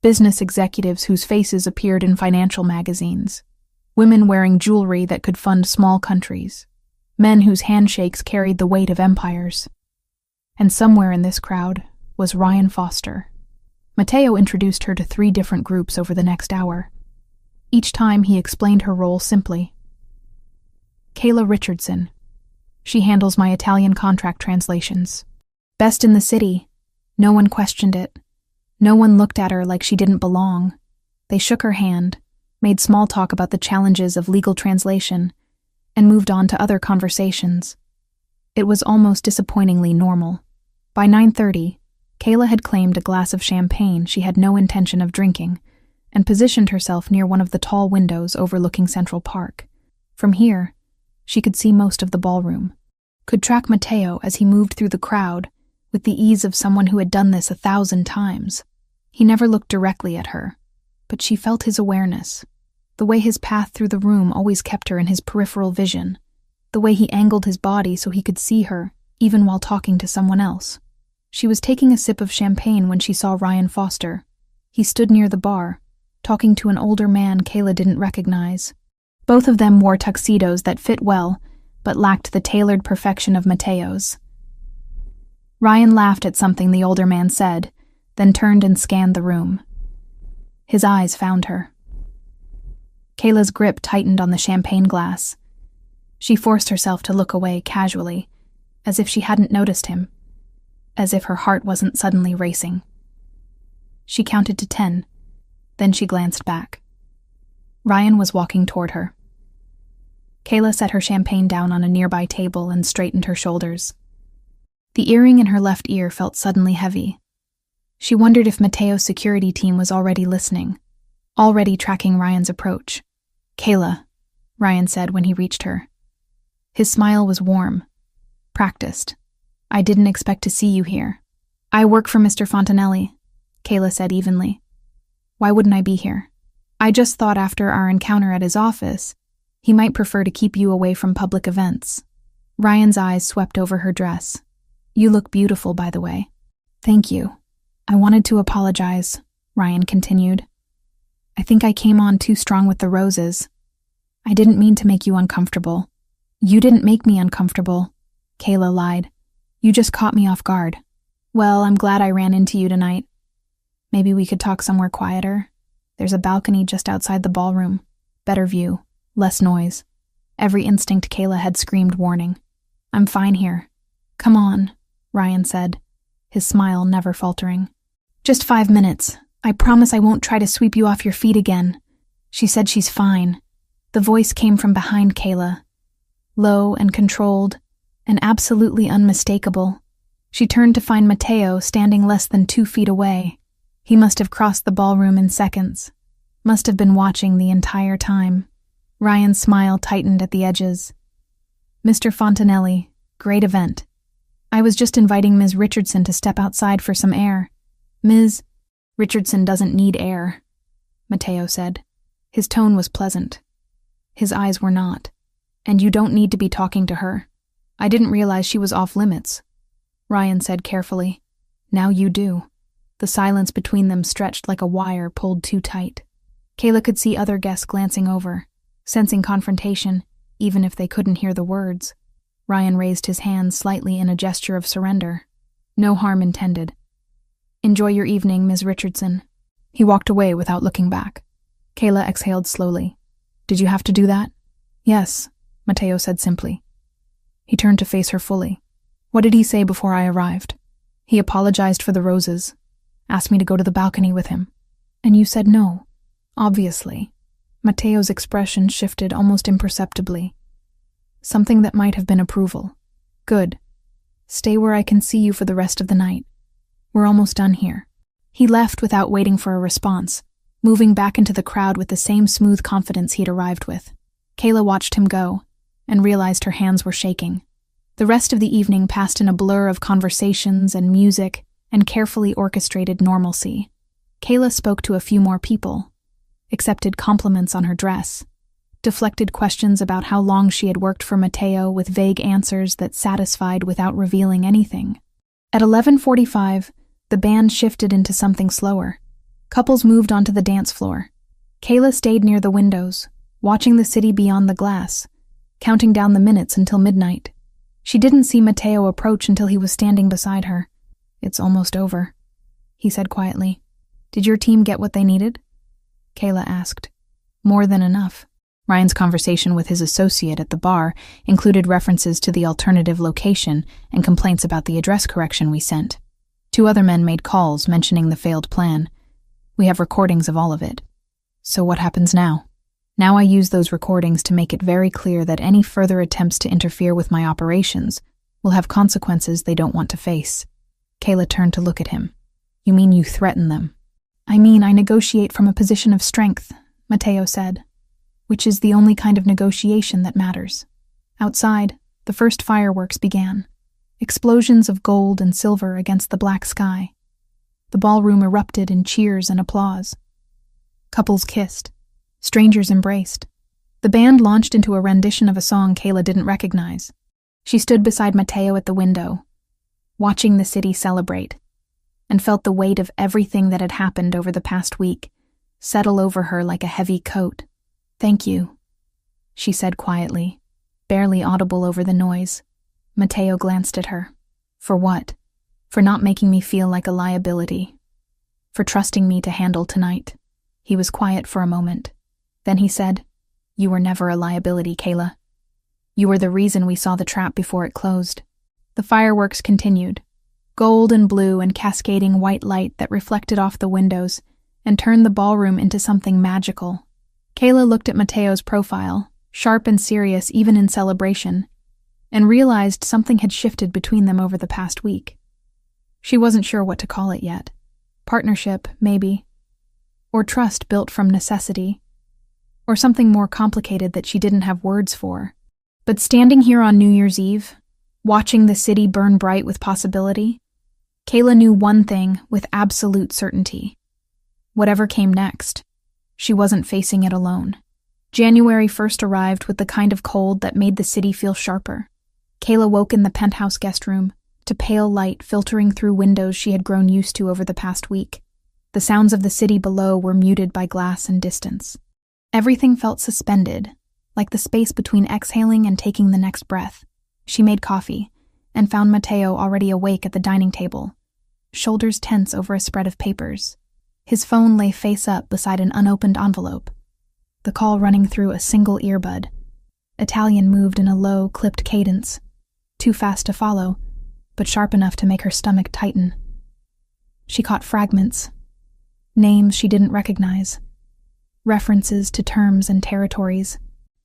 Business executives whose faces appeared in financial magazines. Women wearing jewelry that could fund small countries. Men whose handshakes carried the weight of empires. And somewhere in this crowd was Ryan Foster. Mateo introduced her to 3 different groups over the next hour. Each time he explained her role simply. "Kayla Richardson. She handles my Italian contract translations. Best in the city." No one questioned it. No one looked at her like she didn't belong. They shook her hand, made small talk about the challenges of legal translation, and moved on to other conversations. It was almost disappointingly normal. By 9:30, Kayla had claimed a glass of champagne she had no intention of drinking, and positioned herself near one of the tall windows overlooking Central Park. From here, she could see most of the ballroom, could track Mateo as he moved through the crowd with the ease of someone who had done this 1,000 times. He never looked directly at her, but she felt his awareness. The way his path through the room always kept her in his peripheral vision. The way he angled his body so he could see her, even while talking to someone else. She was taking a sip of champagne when she saw Ryan Foster. He stood near the bar, talking to an older man Kayla didn't recognize. Both of them wore tuxedos that fit well, but lacked the tailored perfection of Mateo's. Ryan laughed at something the older man said, then turned and scanned the room. His eyes found her. Kayla's grip tightened on the champagne glass. She forced herself to look away casually, as if she hadn't noticed him, as if her heart wasn't suddenly racing. She counted to 10, then she glanced back. Ryan was walking toward her. Kayla set her champagne down on a nearby table and straightened her shoulders. The earring in her left ear felt suddenly heavy. She wondered if Mateo's security team was already listening, already tracking Ryan's approach. "Kayla," Ryan said when he reached her. His smile was warm, practiced. "I didn't expect to see you here." "I work for Mr. Fontanelli," Kayla said evenly. "Why wouldn't I be here?" "I just thought after our encounter at his office, he might prefer to keep you away from public events." Ryan's eyes swept over her dress. "You look beautiful, by the way." "Thank you. I wanted to apologize," Ryan continued. "I think I came on too strong with the roses. I didn't mean to make you uncomfortable." "You didn't make me uncomfortable," Kayla lied. "You just caught me off guard." "Well, I'm glad I ran into you tonight. Maybe we could talk somewhere quieter. There's a balcony just outside the ballroom. Better view, less noise." Every instinct Kayla had screamed warning. "I'm fine here." "Come on," Ryan said, his smile never faltering. "Just 5 minutes. I promise I won't try to sweep you off your feet again." She said she's fine. The voice came from behind Kayla, low and controlled, and absolutely unmistakable. She turned to find Mateo standing less than 2 feet away. He must have crossed the ballroom in seconds. Must have been watching the entire time. Ryan's smile tightened at the edges. "Mr. Fontanelli, great event. I was just inviting Ms. Richardson to step outside for some air." "Ms. Richardson doesn't need air," Mateo said. His tone was pleasant. His eyes were not. "And you don't need to be talking to her. I didn't realize she was off limits," Ryan said carefully. "Now you do." The silence between them stretched like a wire pulled too tight. Kayla could see other guests glancing over, sensing confrontation, even if they couldn't hear the words. Ryan raised his hand slightly in a gesture of surrender. No harm intended. "Enjoy your evening, Ms. Richardson." He walked away without looking back. Kayla exhaled slowly. "Did you have to do that?" "Yes," Mateo said simply. He turned to face her fully. "What did he say before I arrived?" "He apologized for the roses, asked me to go to the balcony with him." "And you said no?" "Obviously." Mateo's expression shifted almost imperceptibly. "Something that might have been approval." "Good. Stay where I can see you for the rest of the night. We're almost done here." He left without waiting for a response, moving back into the crowd with the same smooth confidence he'd arrived with. Kayla watched him go, and realized her hands were shaking. The rest of the evening passed in a blur of conversations and music and carefully orchestrated normalcy. Kayla spoke to a few more people, accepted compliments on her dress, deflected questions about how long she had worked for Mateo with vague answers that satisfied without revealing anything. At 11:45, the band shifted into something slower. Couples moved onto the dance floor. Kayla stayed near the windows, watching the city beyond the glass, counting down the minutes until midnight. She didn't see Mateo approach until he was standing beside her. "It's almost over," he said quietly. "Did your team get what they needed?" Kayla asked. "More than enough." Ryan's conversation with his associate at the bar included references to the alternative location and complaints about the address correction we sent. 2 other men made calls mentioning the failed plan. We have recordings of all of it. So what happens now? Now I use those recordings to make it very clear that any further attempts to interfere with my operations will have consequences they don't want to face. Kayla turned to look at him. "You mean you threaten them?" "I mean I negotiate from a position of strength," Mateo said, "which is the only kind of negotiation that matters." Outside, the first fireworks began. Explosions of gold and silver against the black sky. The ballroom erupted in cheers and applause. Couples kissed. Strangers embraced. The band launched into a rendition of a song Kayla didn't recognize. She stood beside Mateo at the window, watching the city celebrate, and felt the weight of everything that had happened over the past week settle over her like a heavy coat. "Thank you," she said quietly, barely audible over the noise. Mateo glanced at her. "For what?" "For not making me feel like a liability. For trusting me to handle tonight." He was quiet for a moment. Then he said, "You were never a liability, Kayla. You were the reason we saw the trap before it closed." The fireworks continued, gold and blue and cascading white light that reflected off the windows and turned the ballroom into something magical. Kayla looked at Mateo's profile, sharp and serious even in celebration, and realized something had shifted between them over the past week. She wasn't sure what to call it yet. Partnership, maybe. Or trust built from necessity. Or something more complicated that she didn't have words for. But standing here on New Year's Eve, watching the city burn bright with possibility, Kayla knew one thing with absolute certainty. Whatever came next, she wasn't facing it alone. January 1st arrived with the kind of cold that made the city feel sharper. Kayla woke in the penthouse guest room, to pale light filtering through windows she had grown used to over the past week. The sounds of the city below were muted by glass and distance. Everything felt suspended, like the space between exhaling and taking the next breath. She made coffee, and found Mateo already awake at the dining table, shoulders tense over a spread of papers. His phone lay face up beside an unopened envelope, the call running through a single earbud. Italian moved in a low, clipped cadence, too fast to follow, but sharp enough to make her stomach tighten. She caught fragments, names she didn't recognize, references to terms and territories.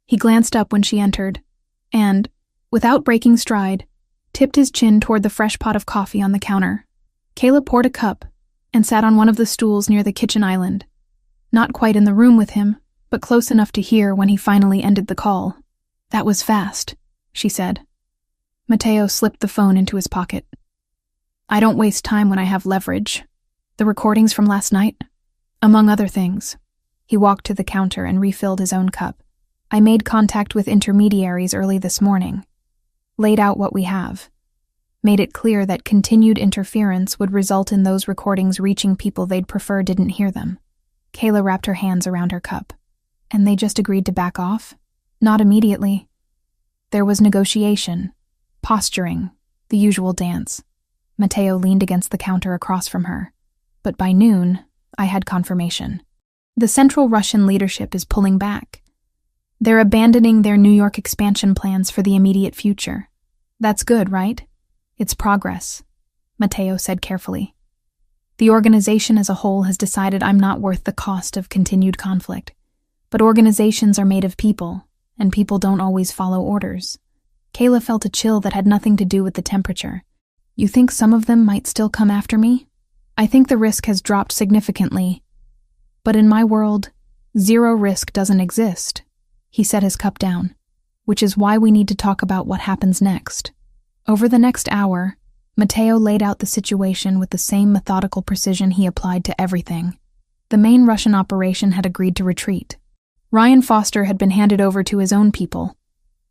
He glanced up when she entered, and, without breaking stride, tipped his chin toward the fresh pot of coffee on the counter. Kayla poured a cup and sat on one of the stools near the kitchen island. Not quite in the room with him, but close enough to hear when he finally ended the call. "That was fast," she said. Mateo slipped the phone into his pocket. "I don't waste time when I have leverage. The recordings from last night? Among other things." He walked to the counter and refilled his own cup. "I made contact with intermediaries early this morning. Laid out what we have. Made it clear that continued interference would result in those recordings reaching people they'd prefer didn't hear them." Kayla wrapped her hands around her cup. "And they just agreed to back off?" "Not immediately. There was negotiation, posturing, the usual dance." Mateo leaned against the counter across from her. "But by noon, I had confirmation. The Central Russian leadership is pulling back. They're abandoning their New York expansion plans for the immediate future. That's good, right? It's progress," Mateo said carefully. "The organization as a whole has decided I'm not worth the cost of continued conflict. But organizations are made of people, and people don't always follow orders." Kayla felt a chill that had nothing to do with the temperature. "You think some of them might still come after me? I think the risk has dropped significantly. But in my world, zero risk doesn't exist." He set his cup down, "which is why we need to talk about what happens next." Over the next hour, Mateo laid out the situation with the same methodical precision he applied to everything. The main Russian operation had agreed to retreat. Ryan Foster had been handed over to his own people.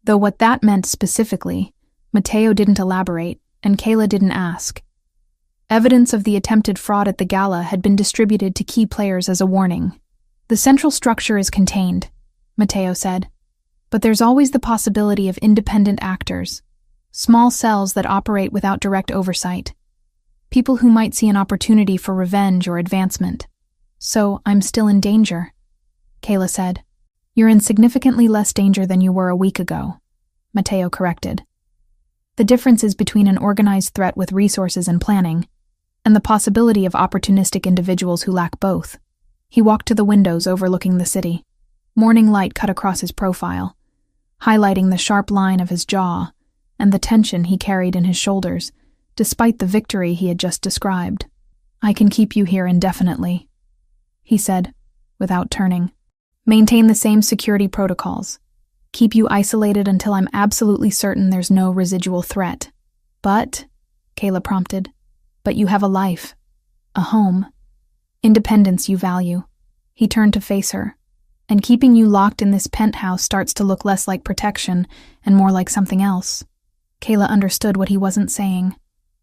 Though what that meant specifically, Mateo didn't elaborate, and Kayla didn't ask. Evidence of the attempted fraud at the gala had been distributed to key players as a warning. "The central structure is contained," Mateo said, "but there's always the possibility of independent actors, small cells that operate without direct oversight, people who might see an opportunity for revenge or advancement. So I'm still in danger," Kayla said. "You're in significantly less danger than you were a week ago," Mateo corrected. "The difference is between an organized threat with resources and planning, and the possibility of opportunistic individuals who lack both." He walked to the windows overlooking the city. Morning light cut across his profile, highlighting the sharp line of his jaw and the tension he carried in his shoulders, despite the victory he had just described. "I can keep you here indefinitely," he said, without turning. "Maintain the same security protocols. Keep you isolated until I'm absolutely certain there's no residual threat. But," Kayla prompted, "but you have a life, a home, independence you value." He turned to face her. "And keeping you locked in this penthouse starts to look less like protection and more like something else." Kayla understood what he wasn't saying.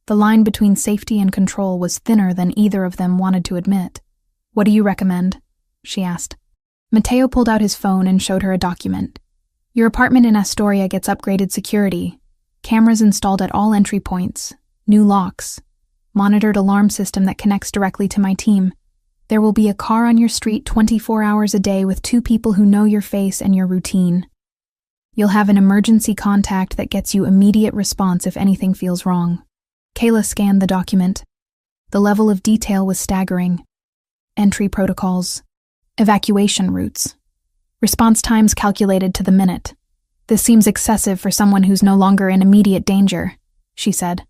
The line between safety and control was thinner than either of them wanted to admit. "What do you recommend?" she asked. Mateo pulled out his phone and showed her a document. "Your apartment in Astoria gets upgraded security. Cameras installed at all entry points, new locks, monitored alarm system that connects directly to my team. There will be a car on your street 24 hours a day with 2 people who know your face and your routine. You'll have an emergency contact that gets you immediate response if anything feels wrong." Kayla scanned the document. The level of detail was staggering. Entry protocols, evacuation routes, response times calculated to the minute. "This seems excessive for someone who's no longer in immediate danger," she said.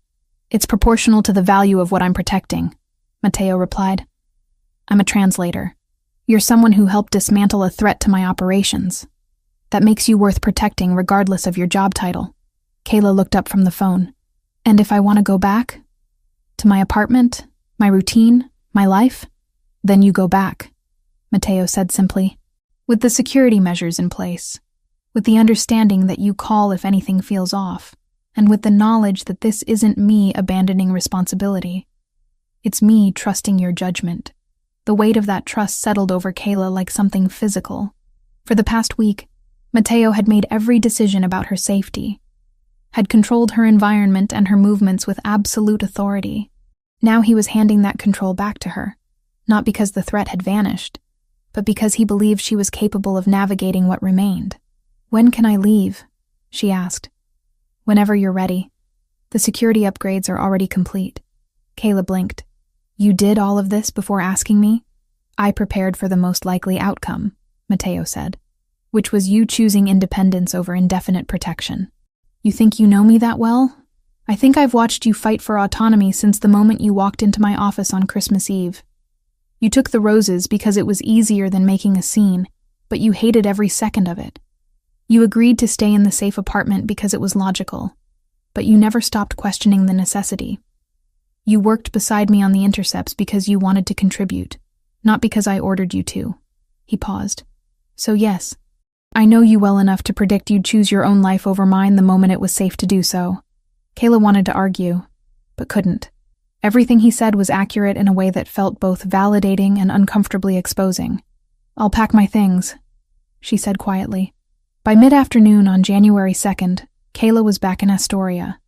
"It's proportional to the value of what I'm protecting," Mateo replied. "I'm a translator. You're someone who helped dismantle a threat to my operations. That makes you worth protecting regardless of your job title." Kayla looked up from the phone. "And if I want to go back? To my apartment, my routine, my life? Then you go back," Mateo said simply. "With the security measures in place, with the understanding that you call if anything feels off, and with the knowledge that this isn't me abandoning responsibility. It's me trusting your judgment." The weight of that trust settled over Kayla like something physical. For the past week, Mateo had made every decision about her safety, had controlled her environment and her movements with absolute authority. Now he was handing that control back to her, not because the threat had vanished, but because he believed she was capable of navigating what remained. "When can I leave?" she asked. "Whenever you're ready. The security upgrades are already complete." Kayla blinked. "You did all of this before asking me?" "I prepared for the most likely outcome," Mateo said, "which was you choosing independence over indefinite protection." "You think you know me that well?" I think I've watched you fight for autonomy since the moment you walked into my office on Christmas Eve. You took the roses because it was easier than making a scene, but you hated every second of it. You agreed to stay in the safe apartment because it was logical, but you never stopped questioning the necessity. You worked beside me on the intercepts because you wanted to contribute, not because I ordered you to. He paused. So yes, I know you well enough to predict you'd choose your own life over mine the moment it was safe to do so. Kayla wanted to argue, but couldn't. Everything he said was accurate in a way that felt both validating and uncomfortably exposing. I'll pack my things, she said quietly. By mid-afternoon on January 2nd, Kayla was back in Astoria.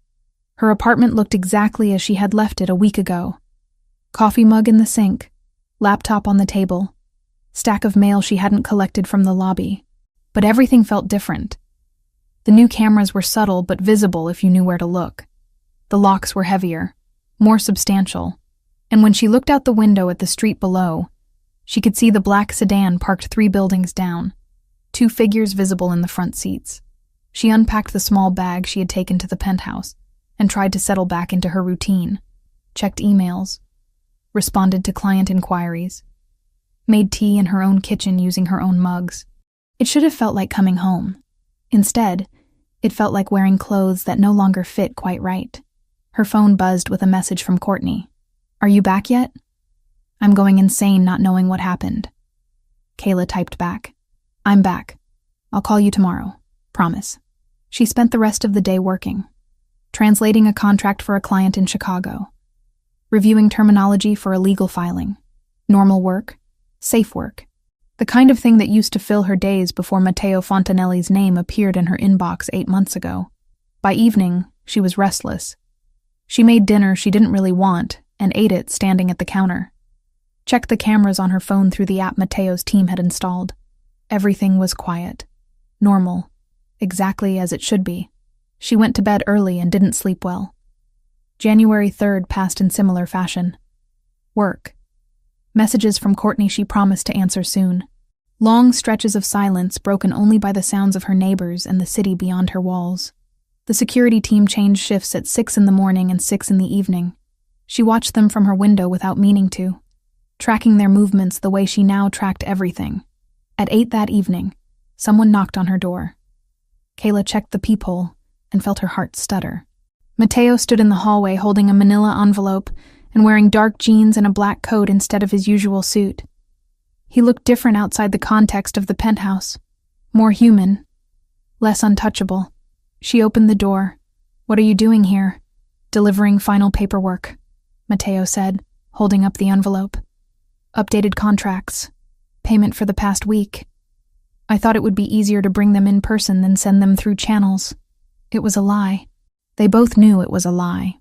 Her apartment looked exactly as she had left it a week ago. Coffee mug in the sink, laptop on the table, stack of mail she hadn't collected from the lobby. But everything felt different. The new cameras were subtle but visible if you knew where to look. The locks were heavier, more substantial, and when she looked out the window at the street below, she could see the black sedan parked 3 buildings down, 2 figures visible in the front seats. She unpacked the small bag she had taken to the penthouse and tried to settle back into her routine, checked emails, responded to client inquiries, made tea in her own kitchen using her own mugs. It should have felt like coming home. Instead, it felt like wearing clothes that no longer fit quite right. Her phone buzzed with a message from Courtney. Are you back yet? I'm going insane not knowing what happened. Kayla typed back. I'm back. I'll call you tomorrow. Promise. She spent the rest of the day working, translating a contract for a client in Chicago, reviewing terminology for a legal filing, normal work, safe work, the kind of thing that used to fill her days before Matteo Fontanelli's name appeared in her inbox 8 months ago. By evening, she was restless. She made dinner she didn't really want and ate it standing at the counter. Checked the cameras on her phone through the app Matteo's team had installed. Everything was quiet, normal, exactly as it should be. She went to bed early and didn't sleep well. January 3rd passed in similar fashion. Work. Messages from Courtney she promised to answer soon. Long stretches of silence broken only by the sounds of her neighbors and the city beyond her walls. The security team changed shifts at 6 in the morning and 6 in the evening. She watched them from her window without meaning to, tracking their movements the way she now tracked everything. At 8 that evening, someone knocked on her door. Kayla checked the peephole and felt her heart stutter. Matteo stood in the hallway holding a manila envelope and wearing dark jeans and a black coat instead of his usual suit. He looked different outside the context of the penthouse, more human, less untouchable. She opened the door. What are you doing here? Delivering final paperwork, Matteo said, holding up the envelope. Updated contracts. Payment for the past week. I thought it would be easier to bring them in person than send them through channels. It was a lie. They both knew it was a lie.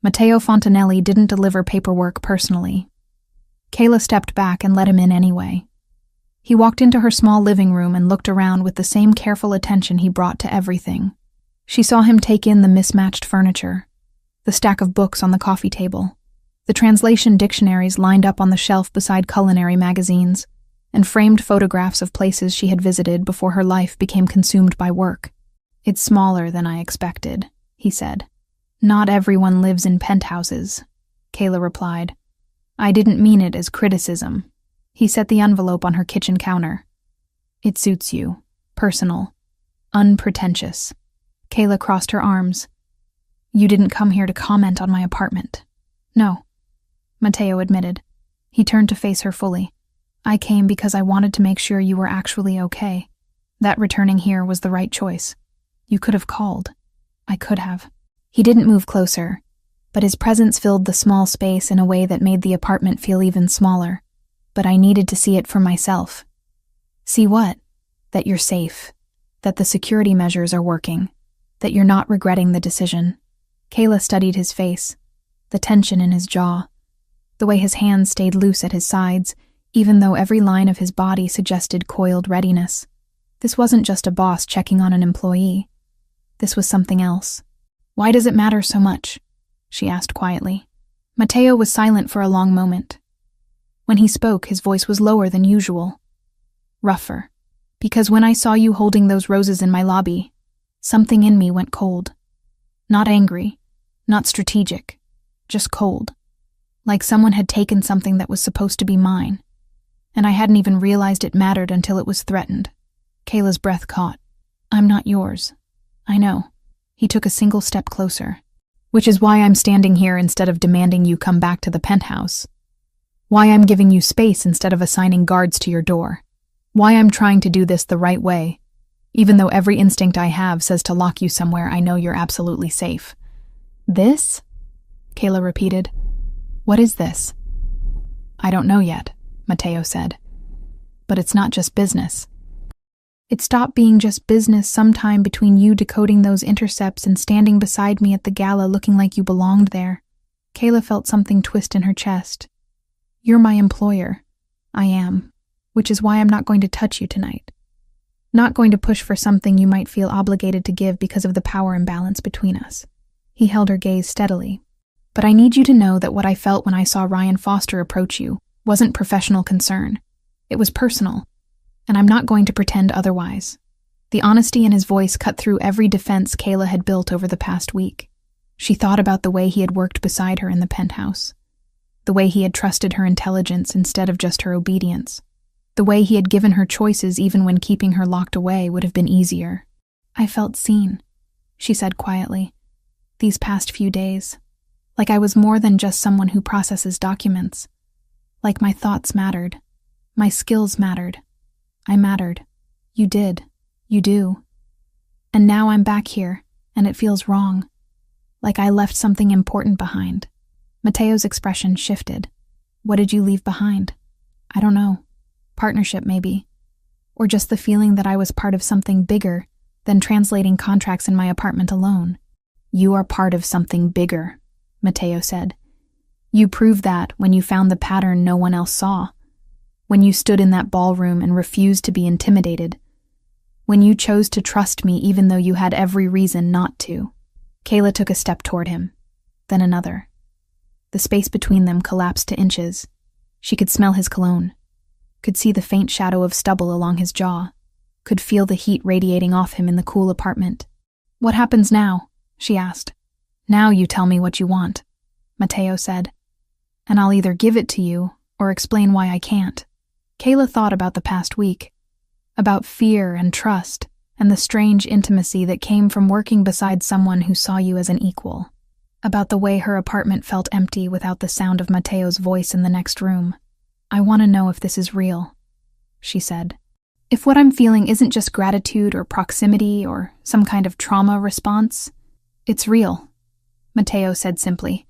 Matteo Fontanelli didn't deliver paperwork personally. Kayla stepped back and let him in anyway. He walked into her small living room and looked around with the same careful attention he brought to everything. She saw him take in the mismatched furniture, the stack of books on the coffee table, the translation dictionaries lined up on the shelf beside culinary magazines, and framed photographs of places she had visited before her life became consumed by work. It's smaller than I expected, he said. Not everyone lives in penthouses, Kayla replied. I didn't mean it as criticism. He set the envelope on her kitchen counter. It suits you. Personal. Unpretentious. Kayla crossed her arms. You didn't come here to comment on my apartment. No, Matteo admitted. He turned to face her fully. I came because I wanted to make sure you were actually okay. That returning here was the right choice. You could have called. I could have. He didn't move closer, but his presence filled the small space in a way that made the apartment feel even smaller. But I needed to see it for myself. See what? That you're safe. That the security measures are working. That you're not regretting the decision. Kayla studied his face, the tension in his jaw, the way his hands stayed loose at his sides, even though every line of his body suggested coiled readiness. This wasn't just a boss checking on an employee. This was something else. Why does it matter so much? She asked quietly. Matteo was silent for a long moment. When he spoke, his voice was lower than usual. Rougher. Because when I saw you holding those roses in my lobby, something in me went cold. Not angry, Not strategic, just cold. Like someone had taken something that was supposed to be mine, and I hadn't even realized it mattered until it was threatened. Kayla's breath caught. I'm not yours. I know. He took a single step closer. Which is why I'm standing here instead of demanding you come back to the penthouse. Why I'm giving you space instead of assigning guards to your door. Why I'm trying to do this the right way. Even though every instinct I have says to lock you somewhere I know you're absolutely safe. This? Kayla repeated. What is this? I don't know yet, Mateo said. But it's not just business. It stopped being just business sometime between you decoding those intercepts and standing beside me at the gala looking like you belonged there. Kayla felt something twist in her chest. You're my employer. I am. Which is why I'm not going to touch you tonight. Not going to push for something you might feel obligated to give because of the power imbalance between us. He held her gaze steadily. But I need you to know that what I felt when I saw Ryan Foster approach you wasn't professional concern. It was personal. And I'm not going to pretend otherwise. The honesty in his voice cut through every defense Kayla had built over the past week. She thought about the way he had worked beside her in the penthouse. The way he had trusted her intelligence instead of just her obedience. The way he had given her choices even when keeping her locked away would have been easier. I felt seen, she said quietly. These past few days. Like I was more than just someone who processes documents. Like my thoughts mattered. My skills mattered. I mattered. You did. You do. And now I'm back here, and it feels wrong. Like I left something important behind. Mateo's expression shifted. What did you leave behind? I don't know. Partnership, maybe. Or just the feeling that I was part of something bigger than translating contracts in my apartment alone. You are part of something bigger, Mateo said. You proved that when you found the pattern no one else saw. When you stood in that ballroom and refused to be intimidated. When you chose to trust me even though you had every reason not to. Kayla took a step toward him, then another. The space between them collapsed to inches. She could smell his cologne, could see the faint shadow of stubble along his jaw, could feel the heat radiating off him in the cool apartment. What happens now? She asked. Now you tell me what you want, Mateo said. And I'll either give it to you or explain why I can't. Kayla thought about the past week, about fear and trust, and the strange intimacy that came from working beside someone who saw you as an equal, about the way her apartment felt empty without the sound of Mateo's voice in the next room. I want to know if this is real, she said. If what I'm feeling isn't just gratitude or proximity or some kind of trauma response, it's real, Mateo said simply.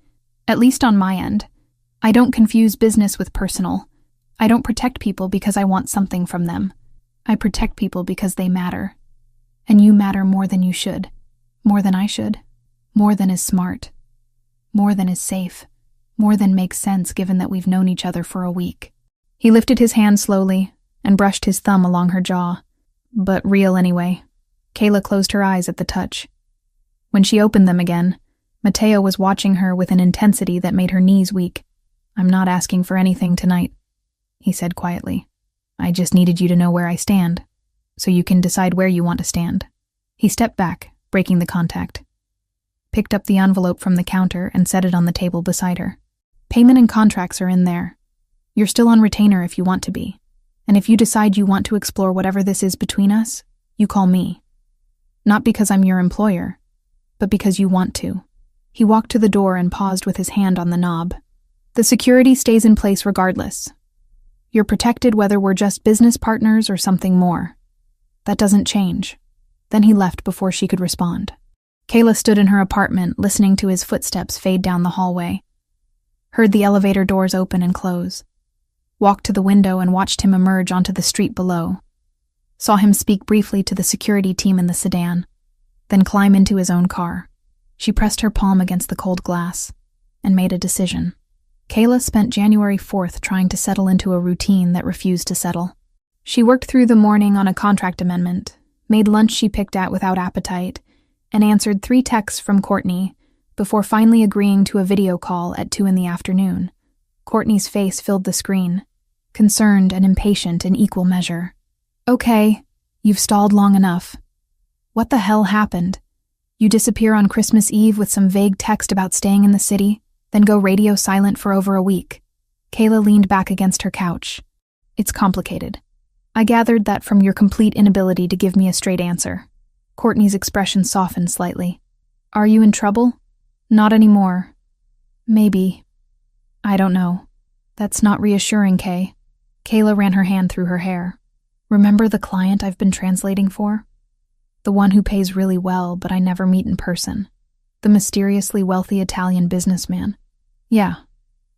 At least on my end. I don't confuse business with personal. I don't protect people because I want something from them. I protect people because they matter. And you matter more than you should. More than I should. More than is smart. More than is safe. More than makes sense given that we've known each other for a week. He lifted his hand slowly and brushed his thumb along her jaw. But real anyway. Kayla closed her eyes at the touch. When she opened them again, Mateo was watching her with an intensity that made her knees weak. I'm not asking for anything tonight, he said quietly. I just needed you to know where I stand, so you can decide where you want to stand. He stepped back, breaking the contact, picked up the envelope from the counter and set it on the table beside her. Payment and contracts are in there. You're still on retainer if you want to be. And if you decide you want to explore whatever this is between us, you call me. Not because I'm your employer, but because you want to. He walked to the door and paused with his hand on the knob. The security stays in place regardless. You're protected whether we're just business partners or something more. That doesn't change. Then he left before she could respond. Kayla stood in her apartment, listening to his footsteps fade down the hallway. Heard the elevator doors open and close. Walked to the window and watched him emerge onto the street below. Saw him speak briefly to the security team in the sedan, then climb into his own car. She pressed her palm against the cold glass and made a decision. Kayla spent January 4th trying to settle into a routine that refused to settle. She worked through the morning on a contract amendment, made lunch she picked at without appetite, and answered 3 texts from Courtney before finally agreeing to a video call at 2 p.m. Courtney's face filled the screen, concerned and impatient in equal measure. Okay, you've stalled long enough. What the hell happened? You disappear on Christmas Eve with some vague text about staying in the city, then go radio silent for over a week. Kayla leaned back against her couch. It's complicated. I gathered that from your complete inability to give me a straight answer. Courtney's expression softened slightly. Are you in trouble? Not anymore. Maybe. I don't know. That's not reassuring, Kay. Kayla ran her hand through her hair. Remember the client I've been translating for? The one who pays really well, but I never meet in person. The mysteriously wealthy Italian businessman. Yeah.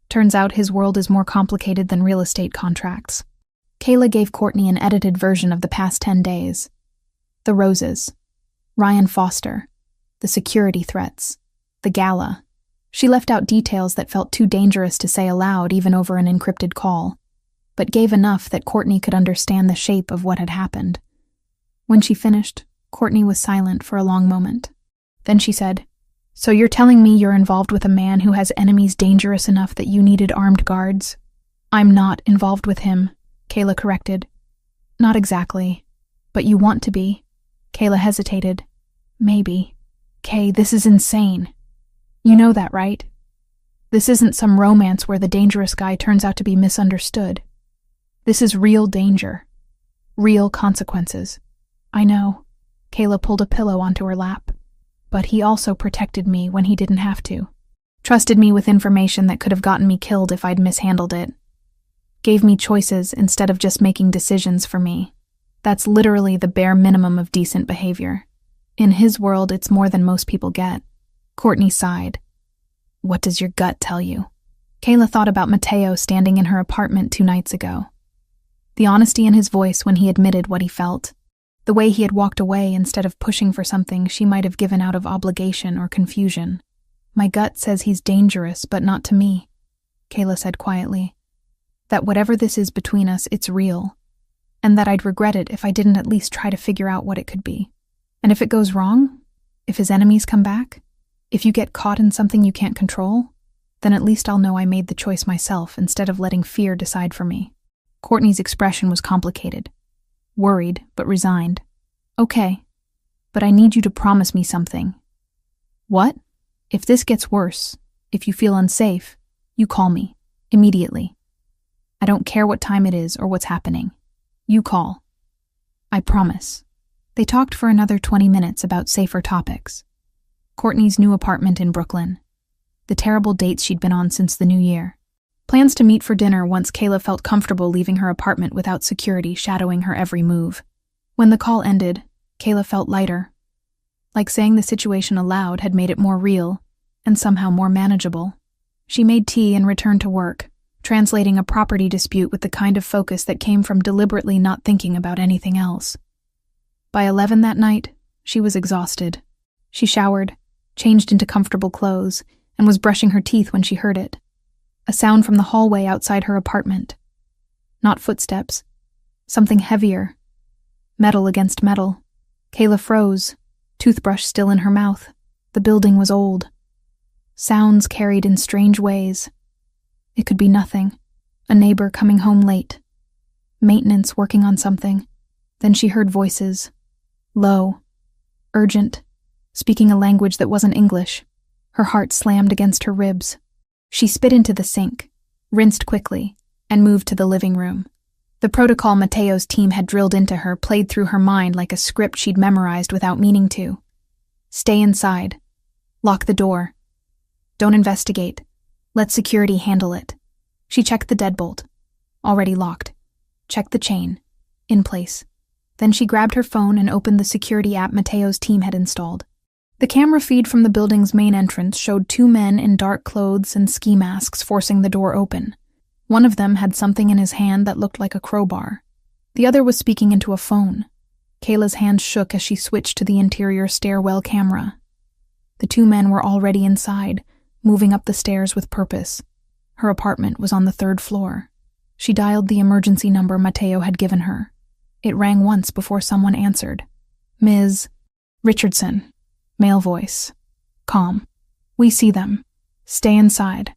Turns out his world is more complicated than real estate contracts. Kayla gave Courtney an edited version of the past 10 days. The roses. Ryan Foster. The security threats. The gala. She left out details that felt too dangerous to say aloud even over an encrypted call, but gave enough that Courtney could understand the shape of what had happened. When she finished, Courtney was silent for a long moment. Then she said, So you're telling me you're involved with a man who has enemies dangerous enough that you needed armed guards? I'm not involved with him, Kayla corrected. Not exactly, but you want to be. Kayla hesitated. Maybe. Kay, this is insane. You know that, right? This isn't some romance where the dangerous guy turns out to be misunderstood. This is real danger. Real consequences. I know. Kayla pulled a pillow onto her lap. But he also protected me when he didn't have to. Trusted me with information that could have gotten me killed if I'd mishandled it. Gave me choices instead of just making decisions for me. That's literally the bare minimum of decent behavior. In his world, it's more than most people get. Courtney sighed. What does your gut tell you? Kayla thought about Matteo standing in her apartment 2 nights ago. The honesty in his voice when he admitted what he felt. The way he had walked away instead of pushing for something she might have given out of obligation or confusion. My gut says he's dangerous, but not to me, Kayla said quietly. That whatever this is between us, it's real. And that I'd regret it if I didn't at least try to figure out what it could be. And if it goes wrong, if his enemies come back, if you get caught in something you can't control, then at least I'll know I made the choice myself instead of letting fear decide for me. Courtney's expression was complicated. Worried, but resigned. Okay, but I need you to promise me something. What? If this gets worse, if you feel unsafe, you call me, immediately. I don't care what time it is or what's happening. You call. I promise. They talked for another 20 minutes about safer topics. Courtney's new apartment in Brooklyn. The terrible dates she'd been on since the new year. Plans to meet for dinner once Kayla felt comfortable leaving her apartment without security shadowing her every move. When the call ended, Kayla felt lighter. Like saying the situation aloud had made it more real, and somehow more manageable. She made tea and returned to work, translating a property dispute with the kind of focus that came from deliberately not thinking about anything else. By 11 that night, she was exhausted. She showered, changed into comfortable clothes, and was brushing her teeth when she heard it. A sound from the hallway outside her apartment. Not footsteps. Something heavier. Metal against metal. Kayla froze, toothbrush still in her mouth. The building was old. Sounds carried in strange ways. It could be nothing. A neighbor coming home late. Maintenance working on something. Then she heard voices. Low. Urgent. Speaking a language that wasn't English. Her heart slammed against her ribs. She spit into the sink, rinsed quickly, and moved to the living room. The protocol Matteo's team had drilled into her played through her mind like a script she'd memorized without meaning to. Stay inside. Lock the door. Don't investigate. Let security handle it. She checked the deadbolt. Already locked. Checked the chain. In place. Then she grabbed her phone and opened the security app Matteo's team had installed. The camera feed from the building's main entrance showed 2 men in dark clothes and ski masks forcing the door open. One of them had something in his hand that looked like a crowbar. The other was speaking into a phone. Kayla's hand shook as she switched to the interior stairwell camera. The 2 men were already inside, moving up the stairs with purpose. Her apartment was on the 3rd floor. She dialed the emergency number Matteo had given her. It rang once before someone answered. Ms. Richardson. Male voice. Calm. We see them. Stay inside.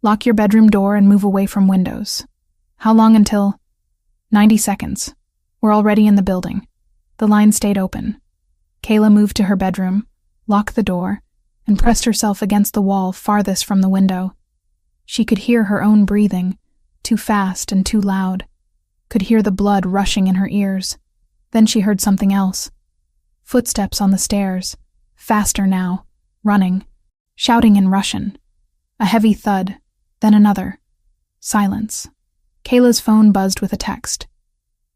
Lock your bedroom door and move away from windows. How long until? 90 seconds. We're already in the building. The line stayed open. Kayla moved to her bedroom, locked the door, and pressed herself against the wall farthest from the window. She could hear her own breathing, too fast and too loud, could hear the blood rushing in her ears. Then she heard something else. Footsteps on the stairs, faster now, running, shouting in Russian. A heavy thud, then another. Silence. Kayla's phone buzzed with a text.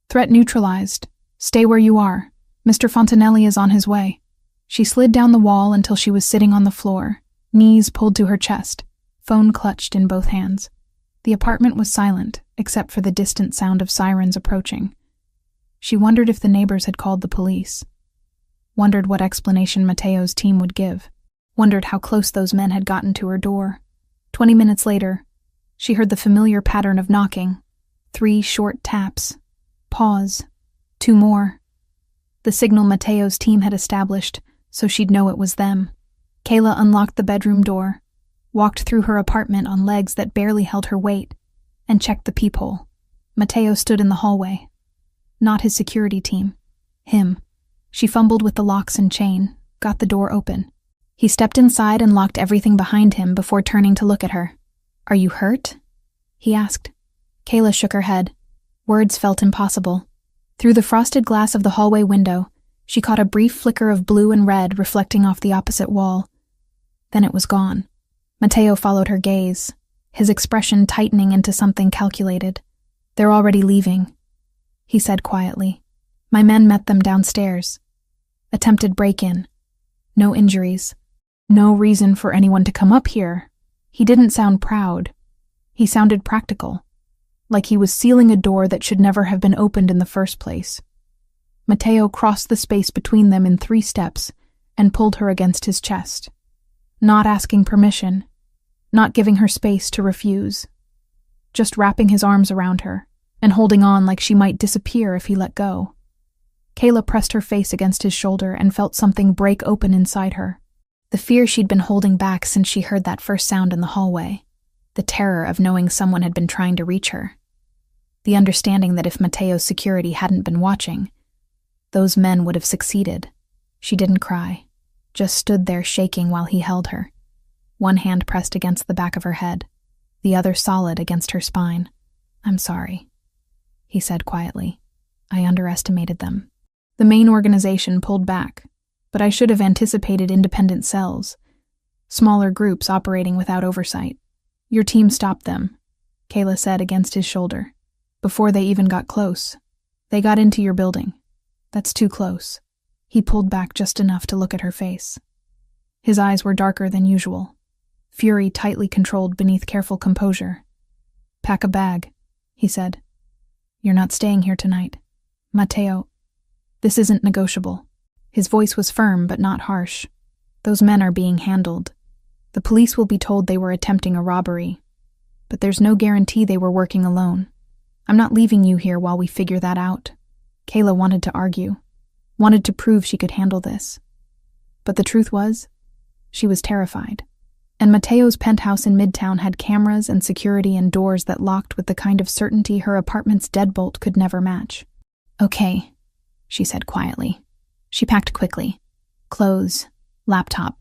Threat neutralized. Stay where you are. Mr. Fontanelli is on his way. She slid down the wall until she was sitting on the floor, knees pulled to her chest, phone clutched in both hands. The apartment was silent, except for the distant sound of sirens approaching. She wondered if the neighbors had called the police. Wondered what explanation Mateo's team would give. Wondered how close those men had gotten to her door. 20 minutes later, she heard the familiar pattern of knocking. 3 short taps. Pause. 2 more. The signal Mateo's team had established, so she'd know it was them. Kayla unlocked the bedroom door, walked through her apartment on legs that barely held her weight, and checked the peephole. Mateo stood in the hallway. Not his security team. Him. She fumbled with the locks and chain, got the door open. He stepped inside and locked everything behind him before turning to look at her. Are you hurt? He asked. Kayla shook her head. Words felt impossible. Through the frosted glass of the hallway window, she caught a brief flicker of blue and red reflecting off the opposite wall. Then it was gone. Mateo followed her gaze, his expression tightening into something calculated. They're already leaving, he said quietly. My men met them downstairs. Attempted break-in. No injuries. No reason for anyone to come up here. He didn't sound proud. He sounded practical, like he was sealing a door that should never have been opened in the first place. Mateo crossed the space between them in 3 steps and pulled her against his chest, not asking permission, not giving her space to refuse, just wrapping his arms around her and holding on like she might disappear if he let go. Kayla pressed her face against his shoulder and felt something break open inside her. The fear she'd been holding back since she heard that first sound in the hallway. The terror of knowing someone had been trying to reach her. The understanding that if Mateo's security hadn't been watching, those men would have succeeded. She didn't cry, just stood there shaking while he held her. One hand pressed against the back of her head, the other solid against her spine. I'm sorry, he said quietly. I underestimated them. The main organization pulled back, but I should have anticipated independent cells, smaller groups operating without oversight. Your team stopped them, Kayla said against his shoulder. Before they even got close. They got into your building. That's too close. He pulled back just enough to look at her face. His eyes were darker than usual, fury tightly controlled beneath careful composure. Pack a bag, he said. You're not staying here tonight. Mateo, this isn't negotiable. His voice was firm but not harsh. Those men are being handled. The police will be told they were attempting a robbery, but there's no guarantee they were working alone. I'm not leaving you here while we figure that out. Kayla wanted to argue, wanted to prove she could handle this. But the truth was, she was terrified. And Mateo's penthouse in Midtown had cameras and security and doors that locked with the kind of certainty her apartment's deadbolt could never match. Okay, she said quietly. She packed quickly. Clothes, laptop,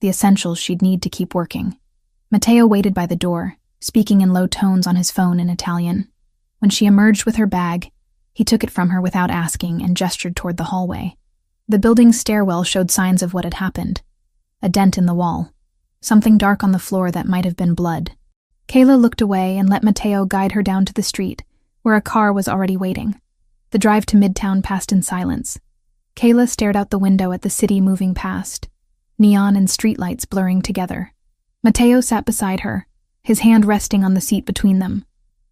the essentials she'd need to keep working. Mateo waited by the door, speaking in low tones on his phone in Italian. When she emerged with her bag, he took it from her without asking and gestured toward the hallway. The building's stairwell showed signs of what had happened. A dent in the wall. Something dark on the floor that might have been blood. Kayla looked away and let Mateo guide her down to the street, where a car was already waiting. The drive to Midtown passed in silence. Kayla stared out the window at the city moving past, neon and streetlights blurring together. Mateo sat beside her, his hand resting on the seat between them.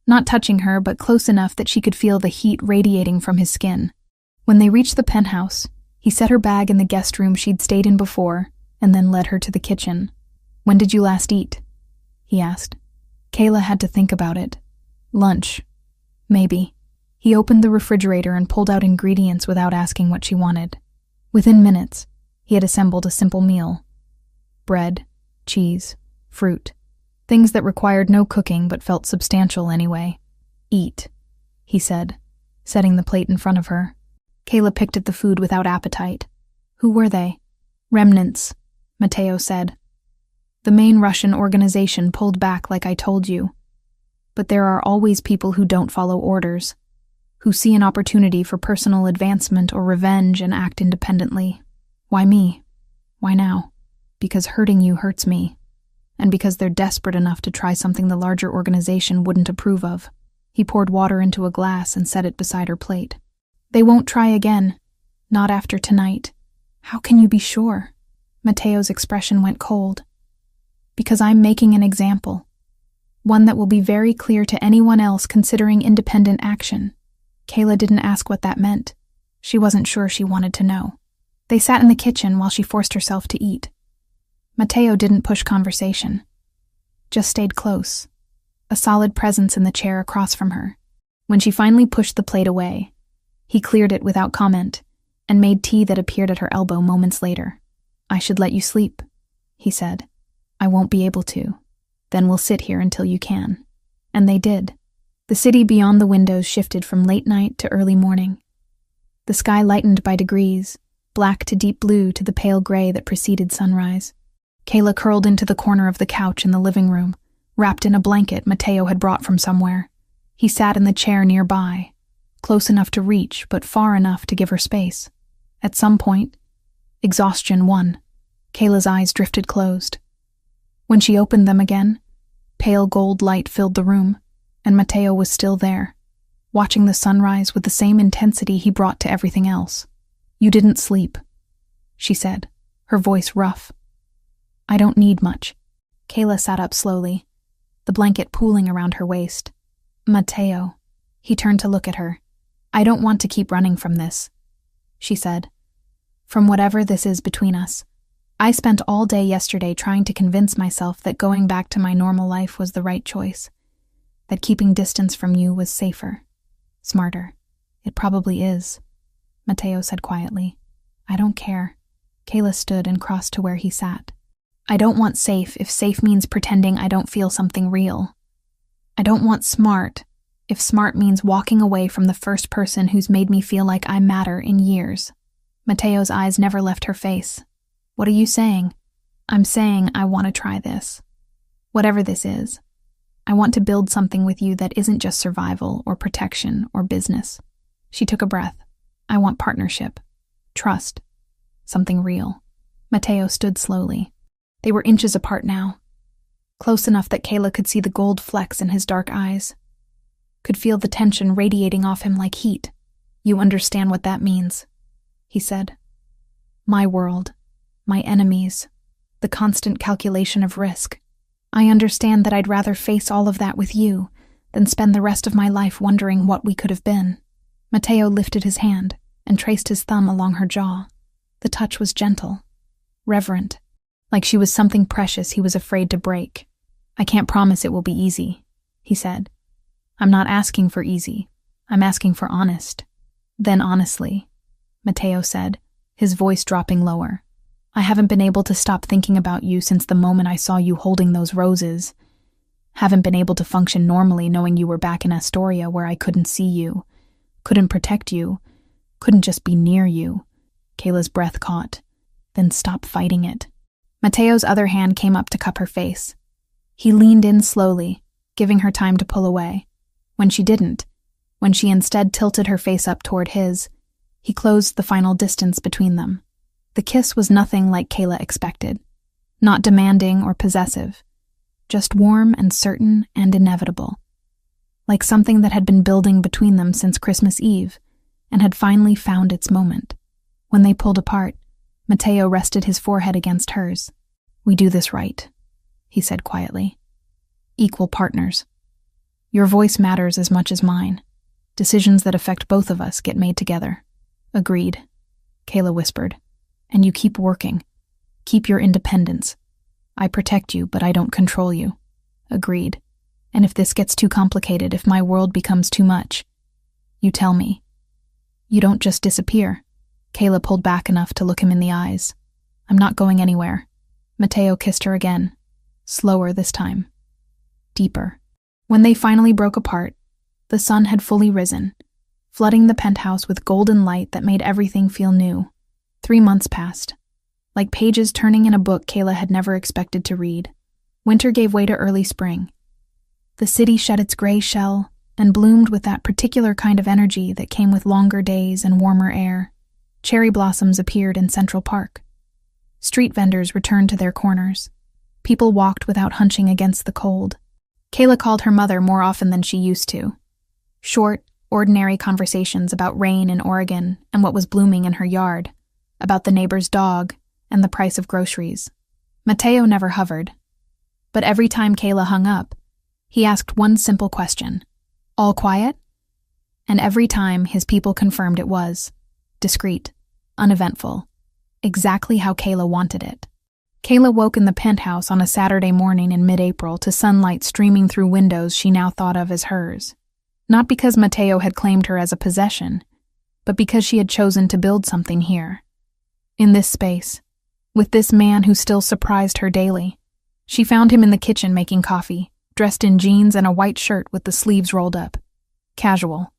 Not touching her, but close enough that she could feel the heat radiating from his skin. When they reached the penthouse, he set her bag in the guest room she'd stayed in before, and then led her to the kitchen. When did you last eat? He asked. Kayla had to think about it. Lunch. Maybe. He opened the refrigerator and pulled out ingredients without asking what she wanted. Within minutes, he had assembled a simple meal. Bread, cheese, fruit. Things that required no cooking but felt substantial anyway. Eat, he said, setting the plate in front of her. Kayla picked at the food without appetite. Who were they? Remnants, Mateo said. The main Russian organization pulled back like I told you. But there are always people who don't follow orders, who see an opportunity for personal advancement or revenge and act independently. Why me? Why now? Because hurting you hurts me, and because they're desperate enough to try something the larger organization wouldn't approve of. He poured water into a glass and set it beside her plate. They won't try again. Not after tonight. How can you be sure? Mateo's expression went cold. Because I'm making an example. One that will be very clear to anyone else considering independent action. Kayla didn't ask what that meant. She wasn't sure she wanted to know. They sat in the kitchen while she forced herself to eat. Mateo didn't push conversation. Just stayed close. A solid presence in the chair across from her. When she finally pushed the plate away, he cleared it without comment and made tea that appeared at her elbow moments later. I should let you sleep, he said. I won't be able to. Then we'll sit here until you can. And they did. The city beyond the windows shifted from late night to early morning. The sky lightened by degrees, black to deep blue to the pale gray that preceded sunrise. Kayla curled into the corner of the couch in the living room, wrapped in a blanket Mateo had brought from somewhere. He sat in the chair nearby, close enough to reach but far enough to give her space. At some point, exhaustion won. Kayla's eyes drifted closed. When she opened them again, pale gold light filled the room, and Mateo was still there, watching the sunrise with the same intensity he brought to everything else. You didn't sleep, she said, her voice rough. I don't need much. Kayla sat up slowly, the blanket pooling around her waist. Mateo. He turned to look at her. I don't want to keep running from this, she said. From whatever this is between us. I spent all day yesterday trying to convince myself that going back to my normal life was the right choice, that keeping distance from you was safer, smarter. It probably is, Mateo said quietly. I don't care. Kayla stood and crossed to where he sat. I don't want safe if safe means pretending I don't feel something real. I don't want smart if smart means walking away from the first person who's made me feel like I matter in years. Mateo's eyes never left her face. What are you saying? I'm saying I want to try this. Whatever this is. I want to build something with you that isn't just survival or protection or business. She took a breath. I want partnership. Trust. Something real. Mateo stood slowly. They were inches apart now. Close enough that Kayla could see the gold flecks in his dark eyes. Could feel the tension radiating off him like heat. You understand what that means, he said. My world. My enemies. The constant calculation of risk. I understand that I'd rather face all of that with you than spend the rest of my life wondering what we could have been. Mateo lifted his hand and traced his thumb along her jaw. The touch was gentle, reverent, like she was something precious he was afraid to break. I can't promise it will be easy, he said. I'm not asking for easy. I'm asking for honest. Then honestly, Mateo said, his voice dropping lower. I haven't been able to stop thinking about you since the moment I saw you holding those roses. Haven't been able to function normally knowing you were back in Astoria where I couldn't see you, couldn't protect you, couldn't just be near you. Kayla's breath caught. Then stop fighting it. Mateo's other hand came up to cup her face. He leaned in slowly, giving her time to pull away. When she didn't, when she instead tilted her face up toward his, he closed the final distance between them. The kiss was nothing like Kayla expected. Not demanding or possessive. Just warm and certain and inevitable. Like something that had been building between them since Christmas Eve and had finally found its moment. When they pulled apart, Mateo rested his forehead against hers. We do this right, he said quietly. Equal partners. Your voice matters as much as mine. Decisions that affect both of us get made together. Agreed, Kayla whispered. And you keep working. Keep your independence. I protect you, but I don't control you. Agreed. And if this gets too complicated, if my world becomes too much, you tell me. You don't just disappear. Kayla pulled back enough to look him in the eyes. I'm not going anywhere. Mateo kissed her again. Slower this time. Deeper. When they finally broke apart, the sun had fully risen, flooding the penthouse with golden light that made everything feel new. 3 months passed. like pages turning in a book Kayla had never expected to read. Winter gave way to early spring. The city shed its gray shell and bloomed with that particular kind of energy that came with longer days and warmer air. Cherry blossoms appeared in Central Park. Street vendors returned to their corners. People walked without hunching against the cold. Kayla called her mother more often than she used to. Short, ordinary conversations about rain in Oregon and what was blooming in her yard, about the neighbor's dog and the price of groceries. Mateo never hovered. But every time Kayla hung up, he asked one simple question. All quiet? And every time his people confirmed it was. Discreet, uneventful, exactly how Kayla wanted it. Kayla woke in the penthouse on a Saturday morning in mid-April to sunlight streaming through windows she now thought of as hers. Not because Mateo had claimed her as a possession, but because she had chosen to build something here. In this space, with this man who still surprised her daily. She found him in the kitchen making coffee, dressed in jeans and a white shirt with the sleeves rolled up. Casual.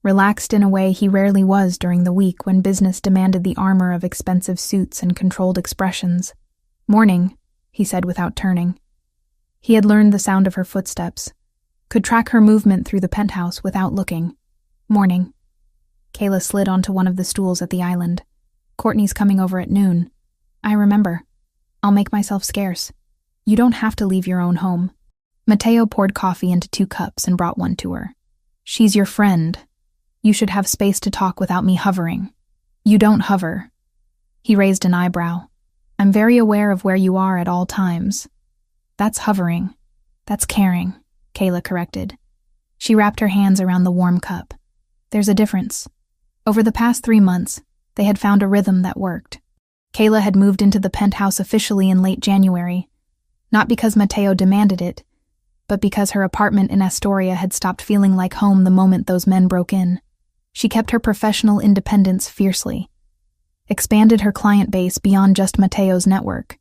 Relaxed in a way he rarely was during the week when business demanded the armor of expensive suits and controlled expressions. Morning, he said without turning. He had learned the sound of her footsteps, could track her movement through the penthouse without looking. Morning. Kayla slid onto one of the stools at the island. Courtney's coming over at noon. I remember. I'll make myself scarce. You don't have to leave your own home. Mateo poured coffee into 2 cups and brought one to her. She's your friend. You should have space to talk without me hovering. You don't hover. He raised an eyebrow. I'm very aware of where you are at all times. That's hovering. That's caring, Kayla corrected. She wrapped her hands around the warm cup. There's a difference. Over the past 3 months, they had found a rhythm that worked. Kayla had moved into the penthouse officially in late January, not because Mateo demanded it, but because her apartment in Astoria had stopped feeling like home the moment those men broke in. She kept her professional independence fiercely, expanded her client base beyond just Mateo's network,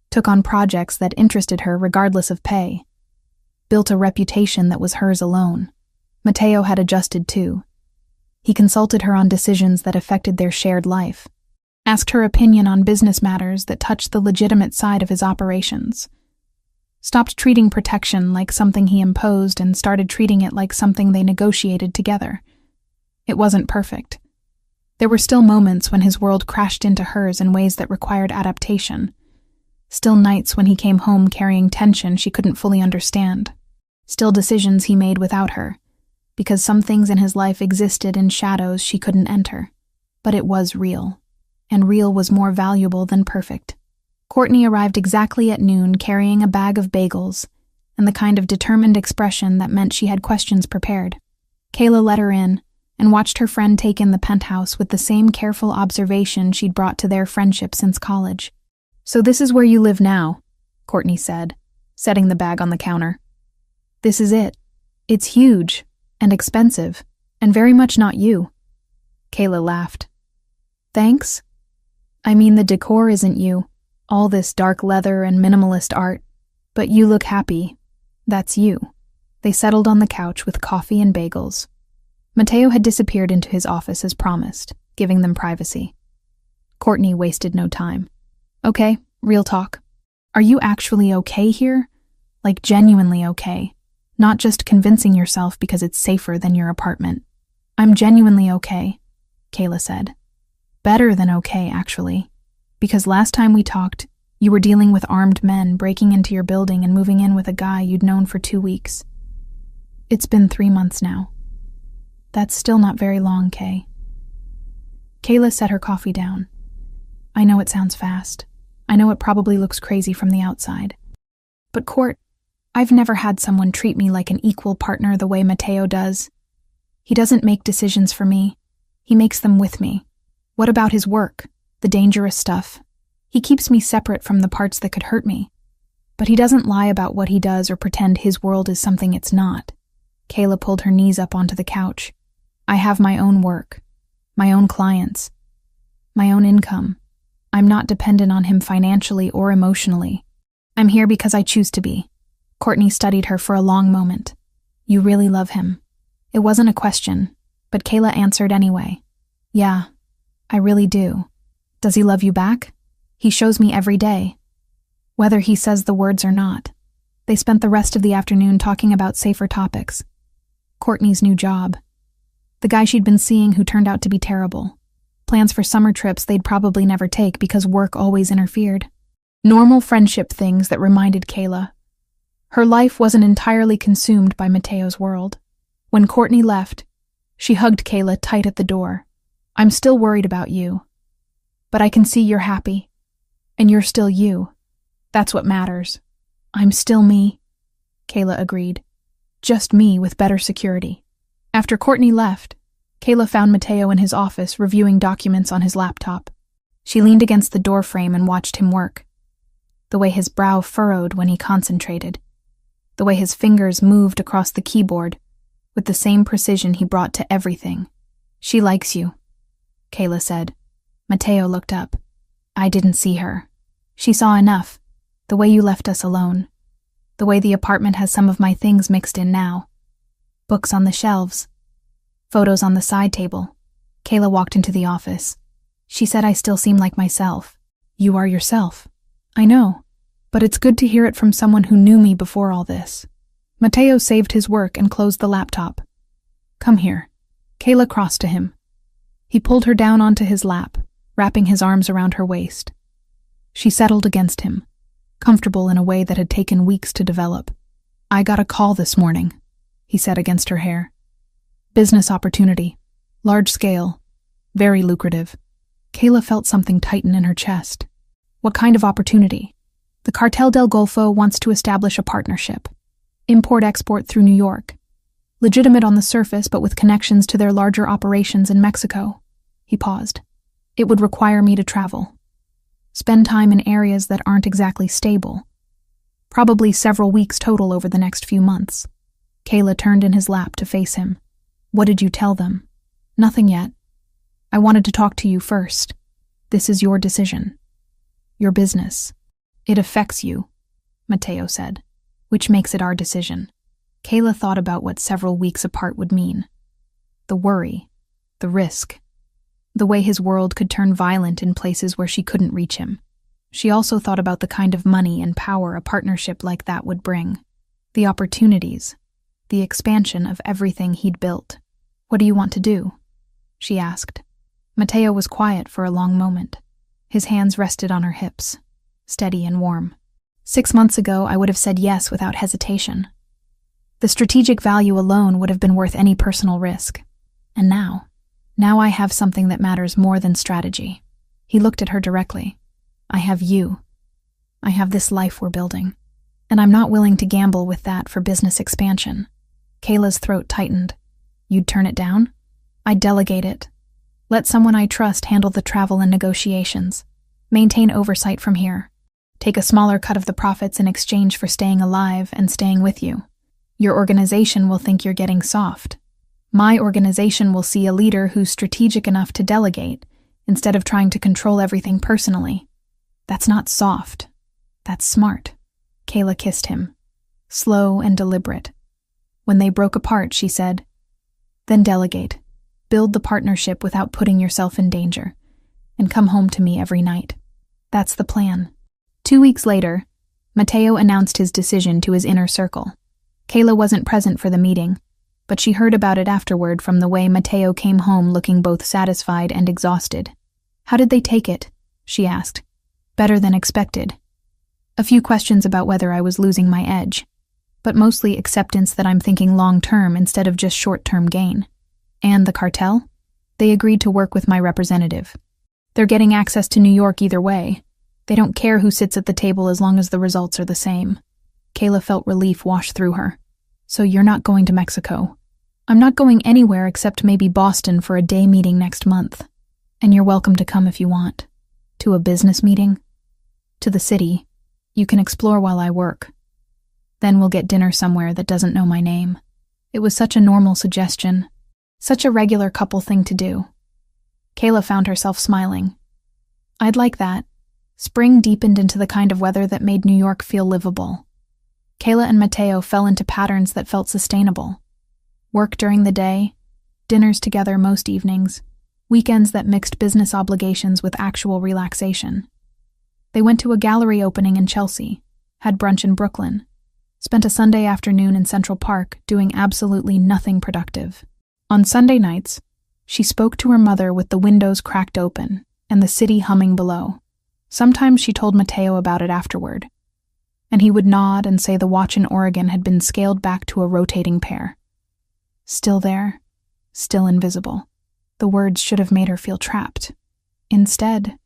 took on projects that interested her regardless of pay, built a reputation that was hers alone. Mateo had adjusted too. He consulted her on decisions that affected their shared life, asked her opinion on business matters that touched the legitimate side of his operations, stopped treating protection like something he imposed and started treating it like something they negotiated together. It wasn't perfect. There were still moments when his world crashed into hers in ways that required adaptation. Still nights when he came home carrying tension she couldn't fully understand. Still decisions he made without her, because some things in his life existed in shadows she couldn't enter. But it was real, and real was more valuable than perfect. Courtney arrived exactly at noon carrying a bag of bagels and the kind of determined expression that meant she had questions prepared. Kayla let her in and watched her friend take in the penthouse with the same careful observation she'd brought to their friendship since college. So this is where you live now, Courtney said, setting the bag on the counter. This is it. It's huge and expensive and very much not you. Kayla laughed. Thanks? I mean, the decor isn't you. All this dark leather and minimalist art. But you look happy. That's you. They settled on the couch with coffee and bagels. Mateo had disappeared into his office as promised, giving them privacy. Courtney wasted no time. Okay, real talk. Are you actually okay here? Like genuinely okay. Not just convincing yourself because it's safer than your apartment. I'm genuinely okay, Kayla said. Better than okay, actually. Because last time we talked, you were dealing with armed men breaking into your building and moving in with a guy you'd known for 2 weeks. It's been 3 months now. That's still not very long, Kay. Kayla set her coffee down. I know it sounds fast. I know it probably looks crazy from the outside. But Court, I've never had someone treat me like an equal partner the way Mateo does. He doesn't make decisions for me. He makes them with me. What about his work? The dangerous stuff. He keeps me separate from the parts that could hurt me. But he doesn't lie about what he does or pretend his world is something it's not. Kayla pulled her knees up onto the couch. I have my own work, my own clients, my own income. I'm not dependent on him financially or emotionally. I'm here because I choose to be. Courtney studied her for a long moment. You really love him. It wasn't a question, but Kayla answered anyway. Yeah, I really do. Does he love you back? He shows me every day, whether he says the words or not. They spent the rest of the afternoon talking about safer topics. Courtney's new job. The guy she'd been seeing who turned out to be terrible. Plans for summer trips they'd probably never take because work always interfered. Normal friendship things that reminded Kayla. Her life wasn't entirely consumed by Mateo's world. When Courtney left, she hugged Kayla tight at the door. I'm still worried about you. But I can see you're happy. And you're still you. That's what matters. I'm still me, Kayla agreed. Just me with better security. After Courtney left, Kayla found Mateo in his office reviewing documents on his laptop. She leaned against the doorframe and watched him work. The way his brow furrowed when he concentrated. The way his fingers moved across the keyboard with the same precision he brought to everything. She likes you, Kayla said. Mateo looked up. I didn't see her. She saw enough. The way you left us alone. The way the apartment has some of my things mixed in now. Books on the shelves. Photos on the side table. Kayla walked into the office. She said I still seem like myself. You are yourself. I know, but it's good to hear it from someone who knew me before all this. Mateo saved his work and closed the laptop. Come here. Kayla crossed to him. He pulled her down onto his lap, wrapping his arms around her waist. She settled against him, comfortable in a way that had taken weeks to develop. I got a call this morning, he said against her hair. Business opportunity. Large scale. Very lucrative. Kayla felt something tighten in her chest. What kind of opportunity? The Cartel del Golfo wants to establish a partnership. Import-export through New York. Legitimate on the surface, but with connections to their larger operations in Mexico. He paused. It would require me to travel. Spend time in areas that aren't exactly stable. Probably several weeks total over the next few months. Kayla turned in his lap to face him. What did you tell them? Nothing yet. I wanted to talk to you first. This is your decision. Your business. It affects you, Mateo said, which makes it our decision. Kayla thought about what several weeks apart would mean. The worry, the risk, the way his world could turn violent in places where she couldn't reach him. She also thought about the kind of money and power a partnership like that would bring. The opportunities, the expansion of everything he'd built. What do you want to do? She asked. Mateo was quiet for a long moment. His hands rested on her hips, steady and warm. 6 months ago, I would have said yes without hesitation. The strategic value alone would have been worth any personal risk. And now I have something that matters more than strategy. He looked at her directly. I have you. I have this life we're building. And I'm not willing to gamble with that for business expansion. Kayla's throat tightened. You'd turn it down? I'd delegate it. Let someone I trust handle the travel and negotiations. Maintain oversight from here. Take a smaller cut of the profits in exchange for staying alive and staying with you. Your organization will think you're getting soft. My organization will see a leader who's strategic enough to delegate, instead of trying to control everything personally. That's not soft. That's smart. Kayla kissed him. Slow and deliberate. When they broke apart, she said, Then delegate. Build the partnership without putting yourself in danger. And come home to me every night. That's the plan. 2 weeks later, Mateo announced his decision to his inner circle. Kayla wasn't present for the meeting, but she heard about it afterward from the way Mateo came home looking both satisfied and exhausted. How did they take it? She asked. Better than expected. A few questions about whether I was losing my edge, but mostly acceptance that I'm thinking long-term instead of just short-term gain. And the cartel? They agreed to work with my representative. They're getting access to New York either way. They don't care who sits at the table as long as the results are the same. Kayla felt relief wash through her. So you're not going to Mexico. I'm not going anywhere except maybe Boston for a day meeting next month. And you're welcome to come if you want. To a business meeting? To the city. You can explore while I work. Then we'll get dinner somewhere that doesn't know my name. It was such a normal suggestion. Such a regular couple thing to do. Kayla found herself smiling. I'd like that. Spring deepened into the kind of weather that made New York feel livable. Kayla and Mateo fell into patterns that felt sustainable. Work during the day, dinners together most evenings, weekends that mixed business obligations with actual relaxation. They went to a gallery opening in Chelsea, had brunch in Brooklyn, spent a Sunday afternoon in Central Park doing absolutely nothing productive. On Sunday nights, she spoke to her mother with the windows cracked open and the city humming below. Sometimes she told Matteo about it afterward, and he would nod and say the watch in Oregon had been scaled back to a rotating pair. Still there, still invisible. The words should have made her feel trapped. Instead,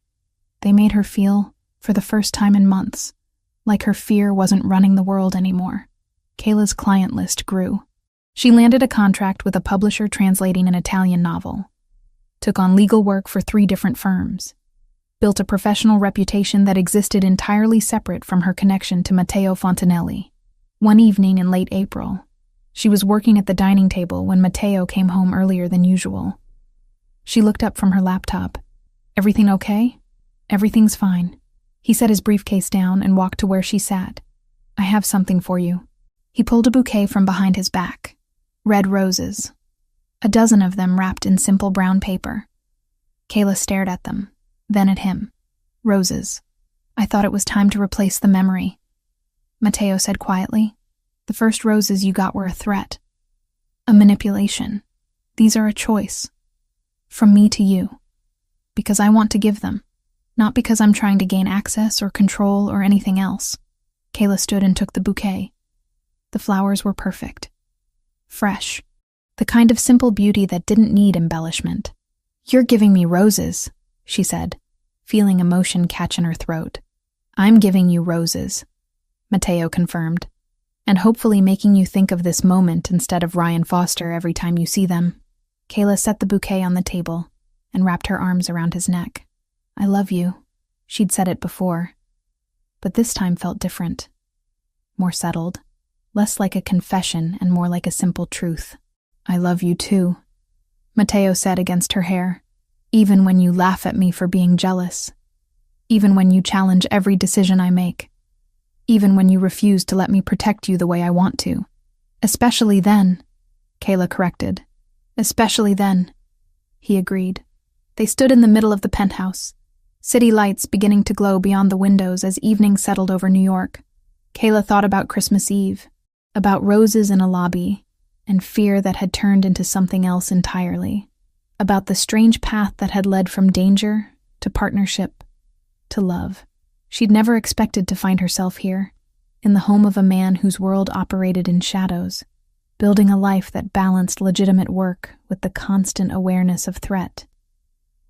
they made her feel, for the first time in months, like her fear wasn't running the world anymore. Kayla's client list grew. She landed a contract with a publisher translating an Italian novel, took on legal work for 3 different firms, built a professional reputation that existed entirely separate from her connection to Matteo Fontanelli. One evening in late April, she was working at the dining table when Matteo came home earlier than usual. She looked up from her laptop. "Everything okay?" "Everything's fine." He set his briefcase down and walked to where she sat. "I have something for you." He pulled a bouquet from behind his back. Red roses. A dozen of them wrapped in simple brown paper. Kayla stared at them, then at him. "Roses. I thought it was time to replace the memory," Matteo said quietly. "The first roses you got were a threat. A manipulation. These are a choice. From me to you. Because I want to give them. Not because I'm trying to gain access or control or anything else." Kayla stood and took the bouquet. The flowers were perfect. Fresh. The kind of simple beauty that didn't need embellishment. "You're giving me roses," she said, feeling emotion catch in her throat. "I'm giving you roses," Matteo confirmed, "and hopefully making you think of this moment instead of Ryan Foster every time you see them." Kayla set the bouquet on the table and wrapped her arms around his neck. "I love you." She'd said it before, but this time felt different. More settled, less like a confession and more like a simple truth. "I love you too," Matteo said against her hair. "Even when you laugh at me for being jealous. Even when you challenge every decision I make. Even when you refuse to let me protect you the way I want to. Especially then," Kayla corrected. "Especially then," he agreed. They stood in the middle of the penthouse, city lights beginning to glow beyond the windows as evening settled over New York. Kayla thought about Christmas Eve, about roses in a lobby, and fear that had turned into something else entirely, about the strange path that had led from danger to partnership to love. She'd never expected to find herself here, in the home of a man whose world operated in shadows, building a life that balanced legitimate work with the constant awareness of threat,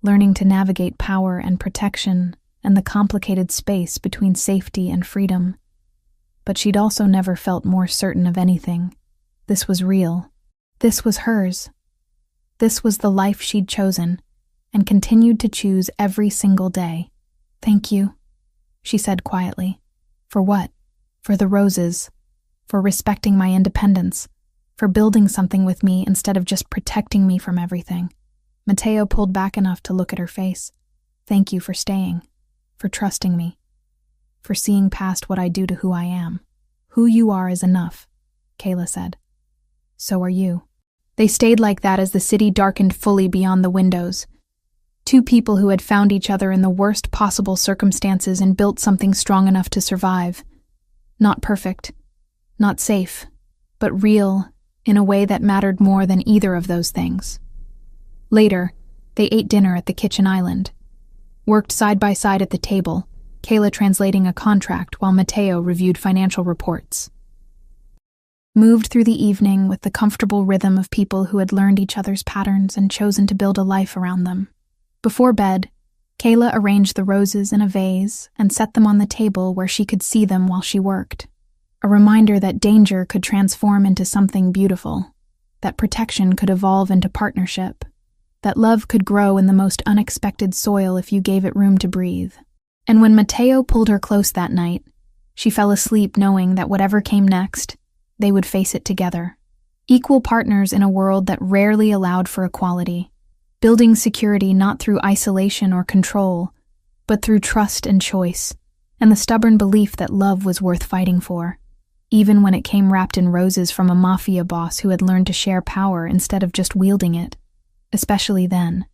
learning to navigate power and protection and the complicated space between safety and freedom. But she'd also never felt more certain of anything. This was real. This was hers. This was the life she'd chosen and continued to choose every single day. "Thank you," she said quietly. "For what?" "For the roses. For respecting my independence. For building something with me instead of just protecting me from everything." Matteo pulled back enough to look at her face. "Thank you for staying. For trusting me. For seeing past what I do to who I am. Who you are is enough," Kayla said. "So are you." They stayed like that as the city darkened fully beyond the windows. 2 people who had found each other in the worst possible circumstances and built something strong enough to survive. Not perfect, not safe, but real in a way that mattered more than either of those things. Later, they ate dinner at the kitchen island, worked side by side at the table, Kayla translating a contract while Matteo reviewed financial reports. Moved through the evening with the comfortable rhythm of people who had learned each other's patterns and chosen to build a life around them. Before bed, Kayla arranged the roses in a vase and set them on the table where she could see them while she worked. A reminder that danger could transform into something beautiful, that protection could evolve into partnership, that love could grow in the most unexpected soil if you gave it room to breathe. And when Matteo pulled her close that night, she fell asleep knowing that whatever came next, they would face it together. Equal partners in a world that rarely allowed for equality, building security not through isolation or control, but through trust and choice, and the stubborn belief that love was worth fighting for, even when it came wrapped in roses from a mafia boss who had learned to share power instead of just wielding it, especially then.